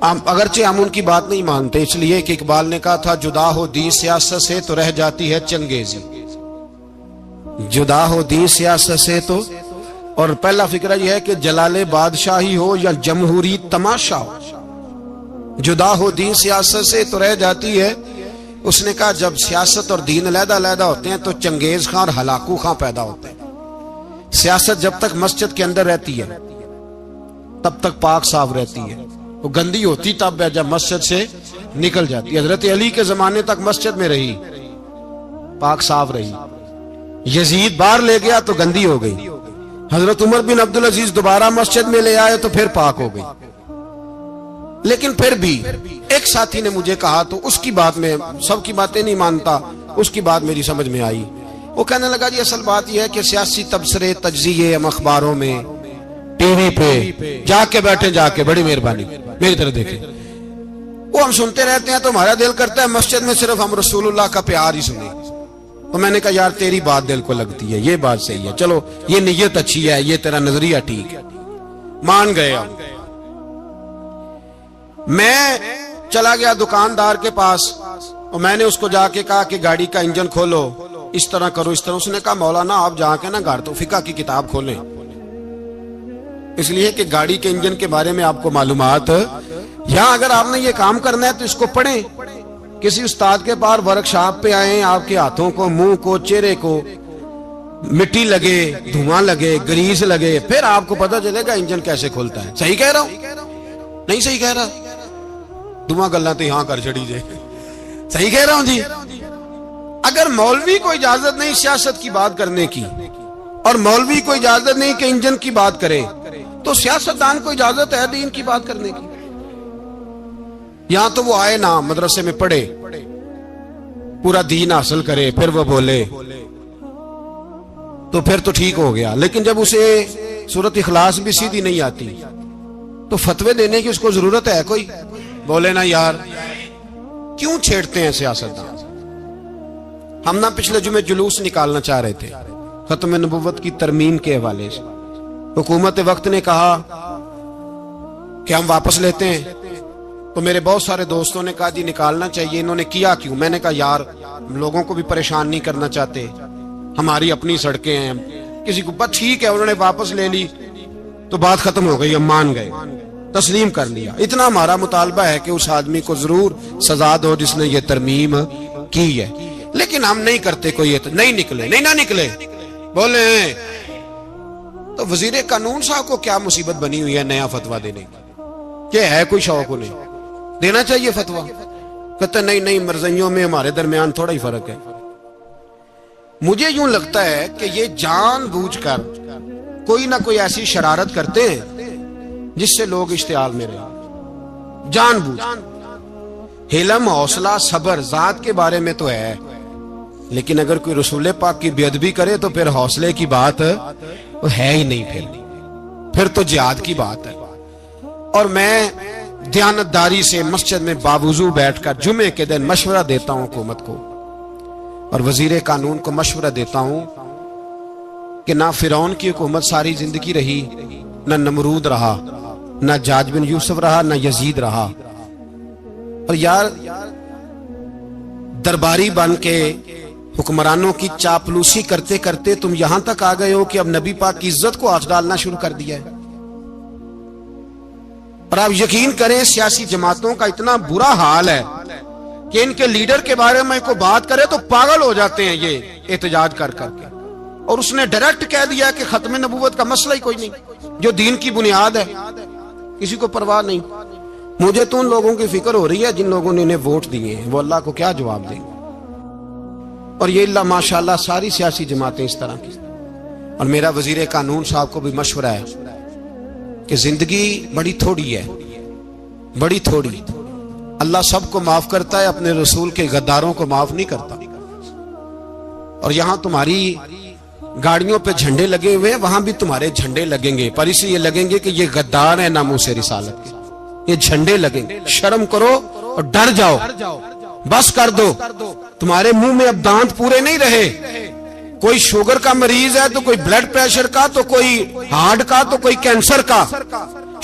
اگرچہ ہم ان کی بات نہیں مانتے، اس لیے کہ اقبال نے کہا تھا جدا ہو دین سیاست سے تو رہ جاتی ہے چنگیزی، جدا ہو دین سیاست سے تو، اور پہلا فکرہ یہ ہے کہ جلال بادشاہی ہو یا جمہوری تماشا ہو، جدا ہو دین سیاست سے تو رہ جاتی ہے۔ اس نے کہا جب سیاست اور دین علیحدہ علیحدہ ہوتے ہیں تو چنگیز خان اور ہلاکو خان پیدا ہوتے ہیں۔ سیاست جب تک مسجد کے اندر رہتی ہے تب تک پاک صاف رہتی ہے، وہ گندی ہوتی تب ہے جب مسجد سے نکل جاتی ہے۔ حضرت علی کے زمانے تک مسجد میں رہی، پاک صاف رہی، یزید باہر لے گیا تو گندی ہو گئی، حضرت عمر بن عبدالعزیز دوبارہ مسجد میں لے آئے تو پھر پاک ہو گئی۔ لیکن پھر بھی ایک ساتھی نے مجھے کہا تو اس کی بات میں سب کی باتیں نہیں مانتا، اس کی بات میری سمجھ میں آئی۔ وہ کہنے لگا جی اصل بات یہ ہے کہ سیاسی تبصرے تجزیے ہم اخباروں میں ٹی وی پہ جا کے بیٹھے، جا کے بڑی مہربانی میری طرف دیکھیں، وہ ہم سنتے رہتے ہیں تو ہمارا دل کرتا ہے مسجد میں صرف ہم رسول اللہ کا پیار ہی سنیں۔ تو میں نے کہا یار تیری بات دل کو لگتی ہے، یہ بات صحیح ہے، چلو یہ نیت اچھی ہے، یہ تیرا نظریہ ٹھیک ہے، مان گئے ہم۔ میں چلا گیا دکاندار کے پاس اور میں نے اس کو جا کے کہا کہ گاڑی کا انجن کھولو، اس طرح کرو اس طرح۔ اس نے کہا مولانا آپ جا کے نا گھر تو فقہ کی کتاب کھولیں، اس لیے کہ گاڑی کے انجن کے بارے میں آپ کو معلومات، یہاں اگر آپ نے یہ کام کرنا ہے تو اس کو پڑھیں، کسی استاد کے پاس ورکشاپ پہ آئیں، آپ کے ہاتھوں کو، منہ کو، چہرے کو مٹی لگے، دھواں لگے، گریس لگے، پھر آپ کو پتہ چلے گا انجن کیسے کھولتا ہے۔ صحیح کہہ رہا ہوں؟ نہیں صحیح کہہ رہا؟ دعا گلا تو یہاں کر چڑی جائے، صحیح کہہ رہا ہوں جی؟ اگر مولوی کو اجازت نہیں سیاست کی بات کرنے کی اور مولوی کو اجازت نہیں کہ انجن کی بات کرے تو سیاستدان کو اجازت ہے دین کی بات کرنے کی؟ یہاں تو وہ آئے نا مدرسے میں پڑھے، پورا دین حاصل کرے، پھر وہ بولے تو پھر تو ٹھیک ہو گیا۔ لیکن جب اسے سورۃ اخلاص بھی سیدھی نہیں آتی تو فتوے دینے کی اس کو ضرورت ہے کوئی؟ بولے نا یار کیوں چھیڑتے ہیں سیاستدان؟ ہم نا پچھلے جمعے جلوس نکالنا چاہ رہے تھے ختم نبوت کی ترمیم کے حوالے سے، حکومت وقت نے کہا کہ ہم واپس لیتے ہیں، تو میرے بہت سارے دوستوں نے کہا جی نکالنا چاہیے، انہوں نے کیا کیوں؟ میں نے کہا یار لوگوں کو بھی پریشان نہیں کرنا چاہتے، ہماری اپنی سڑکیں ہیں، کسی کو بس ٹھیک ہے، انہوں نے واپس لے لی تو بات ختم ہو گئی، ہم مان گئے، تسلیم کر لیا۔ اتنا ہمارا مطالبہ ہے کہ اس آدمی کو ضرور سزا دو جس نے یہ ترمیم کی ہے، لیکن ہم نہیں کرتے کوئی نہیں نکلے، نہیں نہ نکلے بولے۔ تو وزیر قانون صاحب کو کیا مصیبت بنی ہوئی ہے نیا فتویٰ دینے کی؟ کہ ہے کوئی شوق انہیں دینا چاہیے فتویٰ؟ کہتے نہیں مرضیوں میں ہمارے درمیان تھوڑا ہی فرق ہے۔ مجھے یوں لگتا ہے کہ یہ جان بوجھ کر کوئی نہ کوئی ایسی شرارت کرتے ہیں جس سے لوگ اشتعال میں رہے، جان بوجھ۔ حلم، حوصلہ، صبر ذات کے بارے میں تو ہے، لیکن اگر کوئی رسول پاک کی بے ادبی کرے تو پھر حوصلے کی بات ہے ہی نہیں، پھر تو جہاد کی بات ہے۔ اور میں دیانتداری سے مسجد میں باوضو بیٹھ کر جمعے کے دن مشورہ دیتا ہوں حکومت کو اور وزیر قانون کو مشورہ دیتا ہوں کہ نہ فرعون کی حکومت ساری زندگی رہی، نہ نمرود رہا، نہ جاج بن یوسف رہا، نہ یزید رہا، اور یار درباری بن کے حکمرانوں کی چاپلوسی کرتے کرتے تم یہاں تک آ گئے ہو کہ اب نبی پاک کی عزت کو آنچ ڈالنا شروع کر دیا ہے۔ اور آپ یقین کریں سیاسی جماعتوں کا اتنا برا حال ہے کہ ان کے لیڈر کے بارے میں کوئی بات کرے تو پاگل ہو جاتے ہیں یہ احتجاج کر کر کے، اور اس نے ڈائریکٹ کہہ دیا کہ ختم نبوت کا مسئلہ ہی کوئی نہیں، جو دین کی بنیاد ہے، کسی کو پرواہ نہیں۔ مجھے تو ان لوگوں کی فکر ہو رہی ہے جن لوگوں نے انہیں ووٹ دیے ہیں، وہ اللہ کو کیا جواب دیں۔ اور یہ اللہ ماشاءاللہ ساری سیاسی جماعتیں اس طرح کی۔ اور میرا وزیر قانون صاحب کو بھی مشورہ ہے کہ زندگی بڑی تھوڑی ہے، بڑی تھوڑی، اللہ سب کو معاف کرتا ہے، اپنے رسول کے غداروں کو معاف نہیں کرتا۔ اور یہاں تمہاری گاڑیوں پہ جھنڈے لگے ہوئے ہیں، وہاں بھی تمہارے جھنڈے لگیں گے، پر اس لیے لگیں گے کہ یہ غدار ہیں ناموس رسالت کے، یہ جھنڈے لگیں گے۔ شرم کرو اور ڈر جاؤ، بس کر دو، تمہارے منہ میں اب دانت پورے نہیں رہے۔ کوئی شوگر کا مریض ہے تو کوئی بلڈ پریشر کا، تو کوئی ہارٹ کا، تو کوئی کینسر کا۔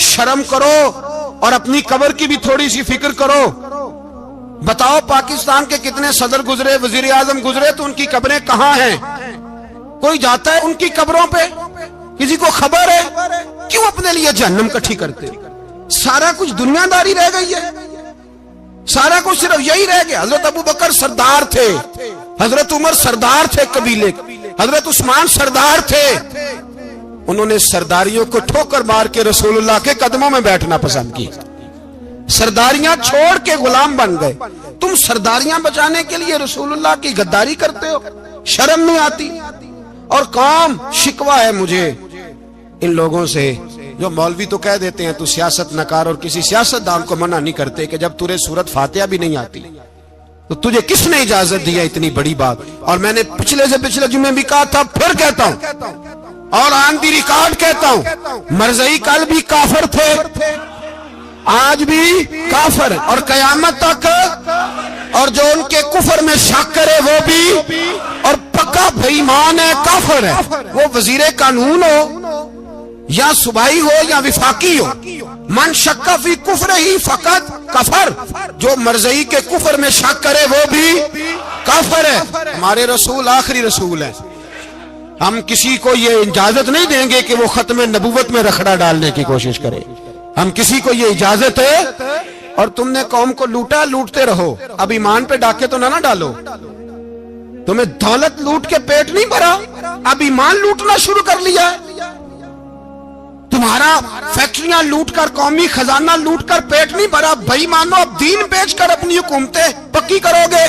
شرم کرو اور اپنی قبر کی بھی تھوڑی سی فکر کرو۔ بتاؤ پاکستان کے کتنے صدر گزرے، وزیر اعظم گزرے، تو ان کی قبریں کہاں ہیں؟ کوئی جاتا ہے ان کی قبروں پہ؟ کسی کو خبر ہے؟ کیوں اپنے لیے جہنم کٹھی کرتے؟ سارا کچھ دنیا داری رہ گئی ہے، سارا کچھ صرف یہی رہ گیا۔ حضرت ابو بکر سردار تھے، حضرت عمر سردار تھے قبیلے، حضرت عثمان سردار تھے، انہوں نے سرداریوں کو ٹھوکر مار کے رسول اللہ کے قدموں میں بیٹھنا پسند کیا، سرداریاں چھوڑ کے غلام بن گئے۔ تم سرداریاں بچانے کے لیے رسول اللہ کی غداری کرتے ہو، شرم نہیں آتی؟ اور قوم شکوہ ہے مجھے ان لوگوں سے جو مولوی تو کہہ دیتے ہیں تو سیاست نہ کر، اور کسی سیاستدان کو منع نہیں کرتے کہ جب تجھے سورت فاتحہ بھی نہیں آتی تو تجھے کس نے اجازت دیا اتنی بڑی بات؟ اور میں نے پچھلے سے پچھلے جمعے بھی کہا تھا، پھر کہتا ہوں اور آن دی ریکارڈ کہتا ہوں، مرزائی کل بھی کافر تھے، آج بھی کافر، اور قیامت تک، اور جو ان کے کفر میں شک کرے وہ بھی، اور پکا بے ایمان ہے، کافر ہے، وہ وزیر قانون ہو یا صوبائی ہو یا وفاقی ہو، من شک فی کفر ہی فقط کفر، جو مرزائی کے کفر میں شک کرے وہ بھی کافر ہے۔ ہمارے رسول آخری رسول ہے، ہم کسی کو یہ اجازت نہیں دیں گے کہ وہ ختم نبوت میں رکھڑا ڈالنے کی کوشش کرے، ہم کسی کو یہ اجازت ہے۔ اور تم نے قوم کو لوٹا، لوٹتے رہو، اب ایمان پہ ڈاکے تو نہ ڈالو، تمہیں دولت لوٹ کے پیٹ نہیں بھرا، اب ایمان لوٹنا شروع کر لیا ہے، تمہارا فیکٹریاں لوٹ کر، قومی خزانہ لوٹ کر پیٹ نہیں بھرا، بھائی مانو اب دین بیچ کر اپنی حکومتیں پکی کرو گے۔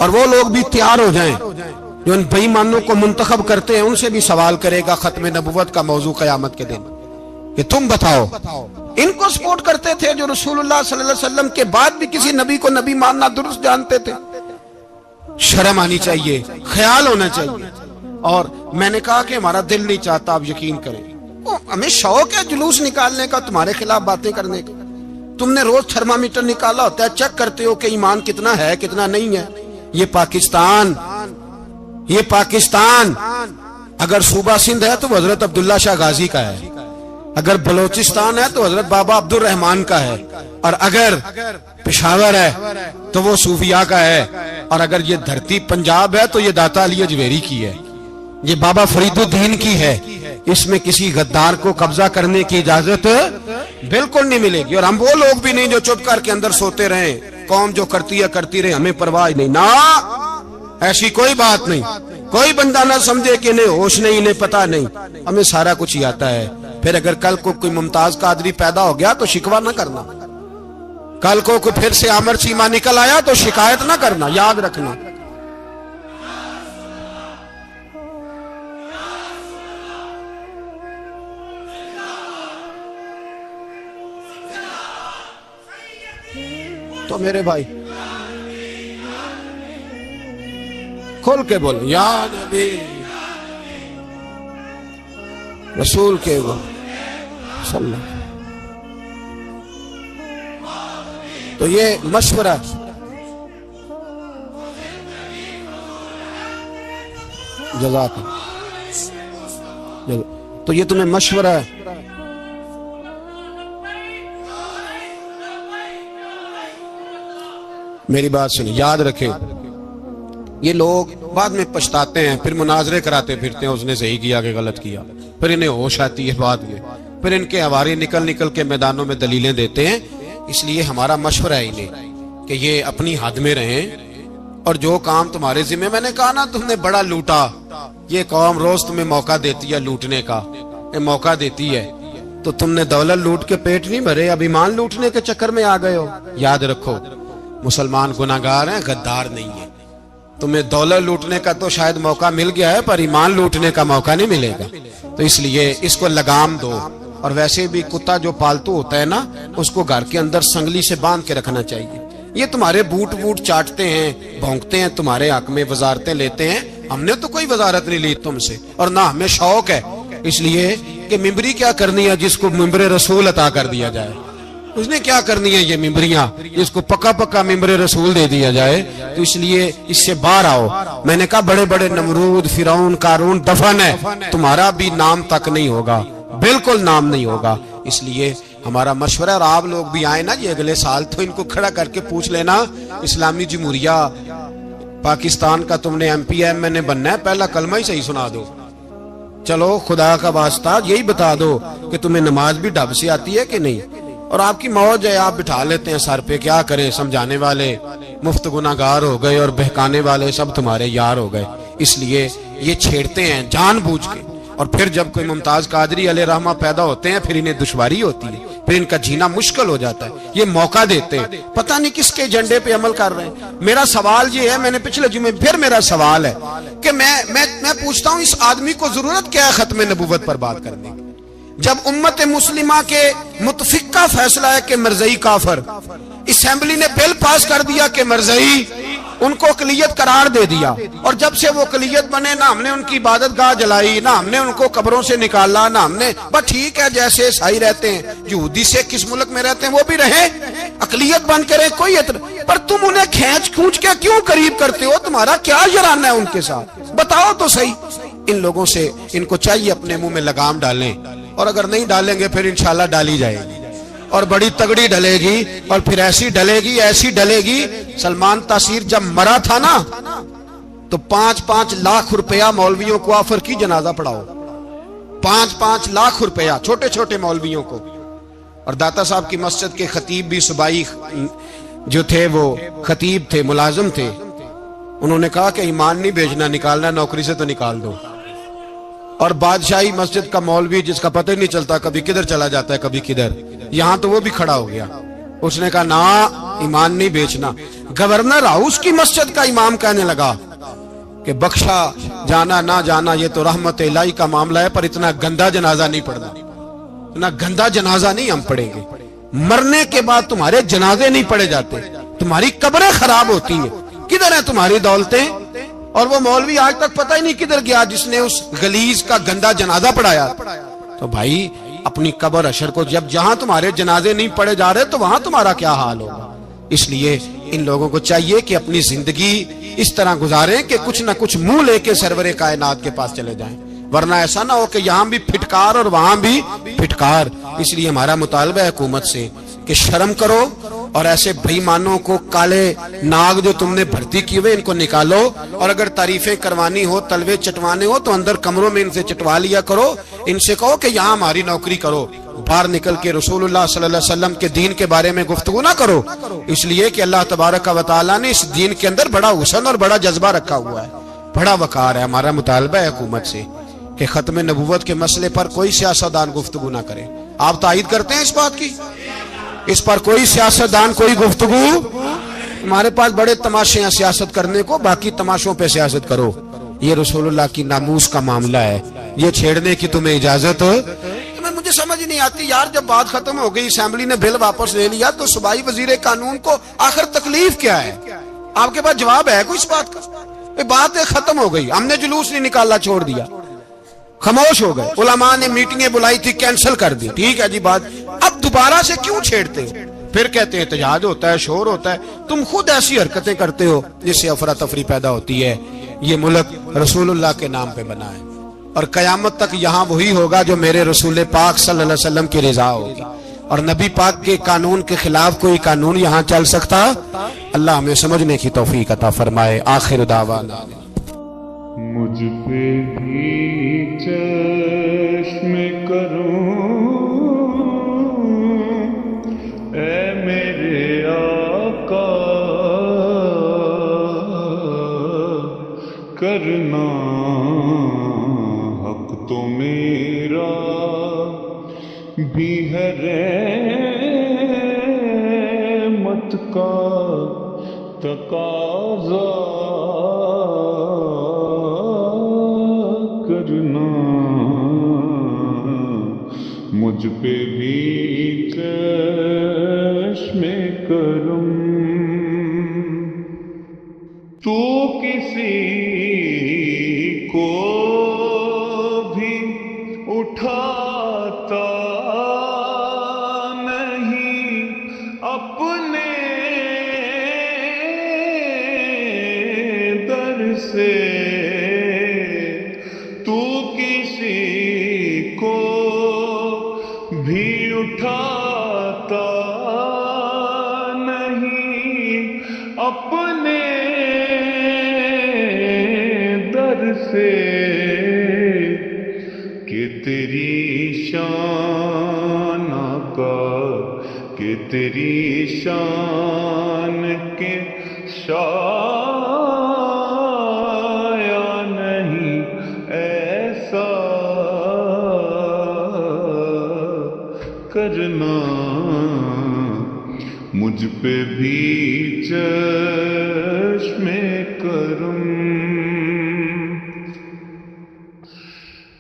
اور وہ لوگ بھی تیار ہو جائیں جو ان بے ایمانوں کو منتخب کرتے ہیں، ان سے بھی سوال کرے گا ختم نبوت کا موضوع قیامت کے دن کہ تم بتاؤ، ان کو سپورٹ کرتے تھے جو رسول اللہ صلی اللہ علیہ وسلم کے بعد بھی کسی نبی کو نبی ماننا درست جانتے تھے۔ شرم آنی چاہیے، خیال ہونا چاہیے۔ اور میں نے کہا کہ ہمارا دل نہیں چاہتا، آپ یقین کریں، ہمیں شوق ہے جلوس نکالنے کا، تمہارے خلاف باتیں کرنے کا۔ تم نے روز تھرمامیٹر نکالا ہوتا ہے، چیک کرتے ہو کہ ایمان کتنا ہے کتنا نہیں ہے۔ یہ پاکستان اگر صوبہ سندھ ہے تو حضرت عبداللہ شاہ غازی کا ہے، اگر بلوچستان ہے تو حضرت بابا عبد الرحمان کا ہے، اور اگر پشاور ہے تو وہ صوفیاء کا ہے، اور اگر یہ دھرتی پنجاب ہے تو یہ داتا علی اجویری کی ہے، یہ بابا فرید الدین کی ہے۔ اس میں کسی غدار کو قبضہ کرنے کی اجازت بالکل نہیں ملے گی۔ اور ہم وہ لوگ بھی نہیں جو چپ کر کے اندر سوتے رہیں، قوم جو کرتی ہے کرتی رہے، ہمیں پرواہ نہیں، نہ ایسی کوئی بات نہیں۔ کوئی بندہ نہ سمجھے کہ انہیں ہوش نہیں، انہیں پتہ نہیں، ہمیں سارا کچھ ہی آتا ہے۔ پھر اگر کل کو کوئی ممتاز قادری پیدا ہو گیا تو شکوہ نہ کرنا، کل کو کوئی پھر سے عامر چیمہ نکل آیا تو شکایت نہ کرنا، یاد رکھنا۔ تو میرے بھائی کھول کے بول، یا نبی رسول کے وہ صلی اللہ۔ تو یہ مشورہ جزاک اللہ، تو یہ تمہیں مشورہ ہے۔ میری بات سنیں، یاد رکھیں، یہ لوگ بعد میں پچھتاتے ہیں، پھر مناظرے کراتے پھرتے ہیں، اس نے صحیح کیا کہ غلط کیا، پھر انہیں ہوش آتی ہے بعد میں، پھر ان کے ہوارے نکل نکل کے میدانوں میں دلیلیں دیتے ہیں۔ اس لیے ہمارا مشورہ ہے انہیں کہ یہ اپنی حد میں رہیں، اور جو کام تمہارے ذمہ، میں نے کہا نا تم نے بڑا لوٹا، یہ قوم روز تمہیں موقع دیتی ہے لوٹنے کا، موقع دیتی ہے، تو تم نے دولت لوٹ کے پیٹ نہیں بھرے، اب ایمان لوٹنے کے چکر میں آ گئے ہو۔ یاد رکھو، مسلمان گناہگار ہیں، غدار نہیں ہیں۔ تمہیں دولت لوٹنے کا تو شاید موقع مل گیا ہے، پر ایمان لوٹنے کا موقع نہیں ملے گا، تو اس لیے اس کو لگام دو۔ اور ویسے بھی کتا جو پالتو ہوتا ہے نا، اس کو گھر کے اندر سنگلی سے باندھ کے رکھنا چاہیے۔ یہ تمہارے بوٹ ووٹ چاٹتے ہیں، بھونکتے ہیں، تمہارے حق میں وزارتیں لیتے ہیں، ہم نے تو کوئی وزارت نہیں لی تم سے، اور نہ ہمیں شوق ہے اس لیے کہ ممبری کیا کرنی ہے جس کو ممبر رسول عطا کر دیا جائے، اس نے کیا کرنی ہے یہ ممبریاں جس کو پکا پکا ممبر رسول دے دیا جائے، تو اس لیے اس سے باہر آؤ۔ میں نے کہا بڑے بڑے نمرود، فرعون، قارون دفن ہے، تمہارا بھی نام تک نہیں ہوگا، بالکل نام نہیں ہوگا۔ اس لیے ہمارا مشورہ، اور آپ لوگ بھی آئے نا یہ اگلے سال، تو ان کو کھڑا کر کے پوچھ لینا، اسلامی جمہوریہ پاکستان کا تم نے MPM میں نے بننا ہے، پہلا کلمہ ہی صحیح سنا دو، چلو خدا کا واسطہ یہی بتا دو کہ تمہیں نماز بھی ڈھب سے آتی ہے کہ نہیں، اور آپ کی موج ہے، آپ بٹھا لیتے ہیں سر پہ، کیا کریں، سمجھانے والے مفت گناہگار ہو گئے اور بہکانے والے سب تمہارے یار ہو گئے۔ اس لیے یہ چھیڑتے ہیں جان بوجھ کے، اور پھر جب کوئی ممتاز قادری علیہ رحمہ پیدا ہوتے ہیں پھر انہیں دشواری ہوتی ہے، پھر ان کا جینا مشکل ہو جاتا ہے، یہ موقع دیتے ہیں، پتہ نہیں کس کے ایجنڈے پہ عمل کر رہے ہیں۔ میرا سوال یہ ہے، میں نے پچھلے جمعے پھر میرا سوال ہے کہ میں پوچھتا ہوں اس آدمی کو ضرورت کیا ہے ختم نبوت پر بات کرنے کی؟ جب امت مسلمہ کے متفق کا فیصلہ ہے کہ مرزائی کافر، اسمبلی نے بل پاس کر دیا کہ مرزائی، ان کو اقلیت قرار دے دیا، اور جب سے وہ اقلیت بنے نہ ہم نے ان کی عبادت گاہ جلائی، نہ ہم نے ان کو قبروں سے نکالا، نہ ہم نے، بس ٹھیک ہے جیسے عیسائی رہتے ہیں، یہودی سے کس ملک میں رہتے ہیں وہ بھی رہیں، اقلیت بن کرے کوئی پر تم انہیں کھینچ کے کیوں قریب کرتے ہو؟ تمہارا کیا جرانہ ہے ان کے ساتھ؟ بتاؤ تو صحیح۔ ان لوگوں سے ان کو چاہیے اپنے منہ میں لگام ڈالیں، اور اگر نہیں ڈالیں گے پھر انشاءاللہ ڈالی جائے گی، اور بڑی تگڑی ڈلے گی، اور پھر ایسی ڈلے گی۔ سلمان تاثیر جب مرا تھا نا تو 5-5 لاکھ روپیہ مولویوں کو آفر کی جنازہ پڑھاؤ، 5-5 لاکھ روپیہ چھوٹے چھوٹے مولویوں کو۔ اور داتا صاحب کی مسجد کے خطیب بھی صوبائی جو تھے وہ خطیب تھے، ملازم تھے، انہوں نے کہا کہ ایمان نہیں بیچنا، نکالنا نوکری سے تو نکال دو۔ اور بادشاہی مسجد کا مولوی جس کا پتہ ہی نہیں چلتا کبھی کدھر چلا جاتا ہے کبھی کدھر، یہاں تو وہ بھی کھڑا ہو گیا، اس نے کہا نا ایمان نہیں بیچنا۔ گورنر ہاؤس کی مسجد کا امام کہنے لگا کہ بخشا جانا نہ جانا یہ تو رحمت الہی کا معاملہ ہے، پر اتنا گندا جنازہ نہیں پڑھنا، اتنا گندا جنازہ نہیں ہم پڑھیں گے، مرنے کے بعد تمہارے جنازے نہیں پڑھے جاتے، تمہاری قبریں خراب ہوتی ہیں، کدھر ہیں تمہاری دولتیں؟ اور وہ مولوی آج تک پتہ ہی نہیں کدھر گیا جس نے اس غلیظ کا گندا جنازہ پڑھایا۔ تو بھائی اپنی قبر اشر کو، جب جہاں تمہارے جنازے نہیں پڑھے جا رہے تو وہاں تمہارا کیا حال ہوگا؟ اس لیے ان لوگوں کو چاہیے کہ اپنی زندگی اس طرح گزاریں کہ کچھ نہ کچھ منہ لے کے سرور کائنات کے پاس چلے جائیں، ورنہ ایسا نہ ہو کہ یہاں بھی پھٹکار اور وہاں بھی پھٹکار۔ اس لیے ہمارا مطالبہ ہے حکومت سے کہ شرم کرو، اور ایسے بےایمانوں کو، کالے ناگ جو تم نے بھرتی کی ہوئے، ان کو نکالو، اور اگر تعریفیں کروانی ہو، تلوے چٹوانے ہو تو اندر کمروں میں ان سے چٹوا لیا کرو، ان سے کہو کہ یہاں ہماری نوکری کرو، باہر نکل کے رسول اللہ صلی اللہ علیہ وسلم کے دین کے بارے میں گفتگو نہ کرو، اس لیے کہ اللہ تبارک و تعالیٰ نے اس دین کے اندر بڑا حسن اور بڑا جذبہ رکھا ہوا ہے، بڑا وقار ہے۔ ہمارا مطالبہ ہے حکومت سے کہ ختم نبوت کے مسئلے پر کوئی سیاستدان گفتگو نہ کرے۔ آپ تائید کرتے ہیں اس بات کی؟ اس پر کوئی سیاستدان کوئی گفتگو؟ ہمارے پاس بڑے تماشے ہیں سیاست کرنے کو، باقی تماشوں پہ سیاست کرو، یہ رسول اللہ کی ناموس کا معاملہ ہے، یہ چھیڑنے کی تمہیں اجازت؟ مجھے سمجھ نہیں آتی یار، جب بات ختم ہو گئی، اسمبلی نے بل واپس لے لیا، تو صوبائی وزیر قانون کو آخر تکلیف کیا ہے؟ آپ کے پاس جواب ہے کوئی اس بات کا؟ بات ختم ہو گئی، ہم نے جلوس نہیں نکالا، چھوڑ دیا، خاموش ہو گئے، علماء نے میٹنگیں بلائی تھی کینسل کر دی، ٹھیک ہے جی بات، اب دوبارہ سے کیوں چھیڑتے ہو؟ پھر کہتے ہیں احتجاج ہوتا ہے، شور ہوتا ہے، تم خود ایسی حرکتیں کرتے ہو جس سے افراتفری پیدا ہوتی ہے۔ یہ ملک رسول اللہ کے نام پہ بنا ہے، اور قیامت تک یہاں وہی ہوگا جو میرے رسول پاک صلی اللہ علیہ وسلم کی رضا ہوگی، اور نبی پاک کے قانون کے خلاف کوئی قانون یہاں چل سکتا؟ اللہ ہمیں سمجھنے کی توفیق عطا فرمائے۔ آخر دعوانا مجھ پہ بھی چشم کروں اے میرے آقا، کرنا حق تو میرا بھی ہے، رحمت کا تقاضا کرنا، مجھ پہ بھی چشم کرم، تو کسی کو بھی اٹھاتا نہیں اپنے در سے، تو کسی کو بھی اٹھاتا نہیں اپنے در سے، کہ تیری شان آقا، کہ تیری شان کے شایع نہیں ایسا کرنا مجھ پہ بھی چشم کرم.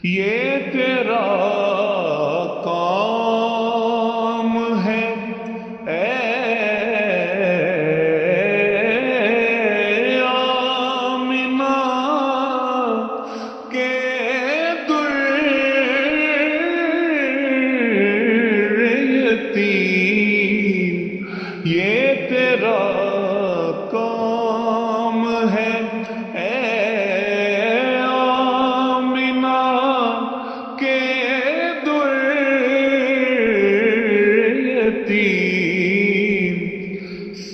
یہ تیرا کام ہے اے آمنہ کے در یتیم. یہ تیرا کام ہے اے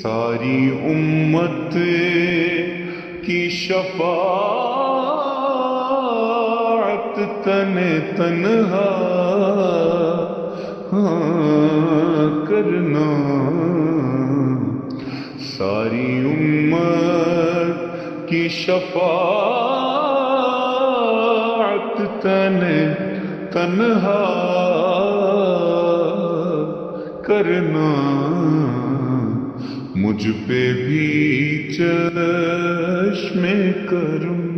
ساری امت کی شفاعت تنہا کرنا. ساری امت کی شفاعت تنہا کرنا. مجھ پہ بھی چشم کرم.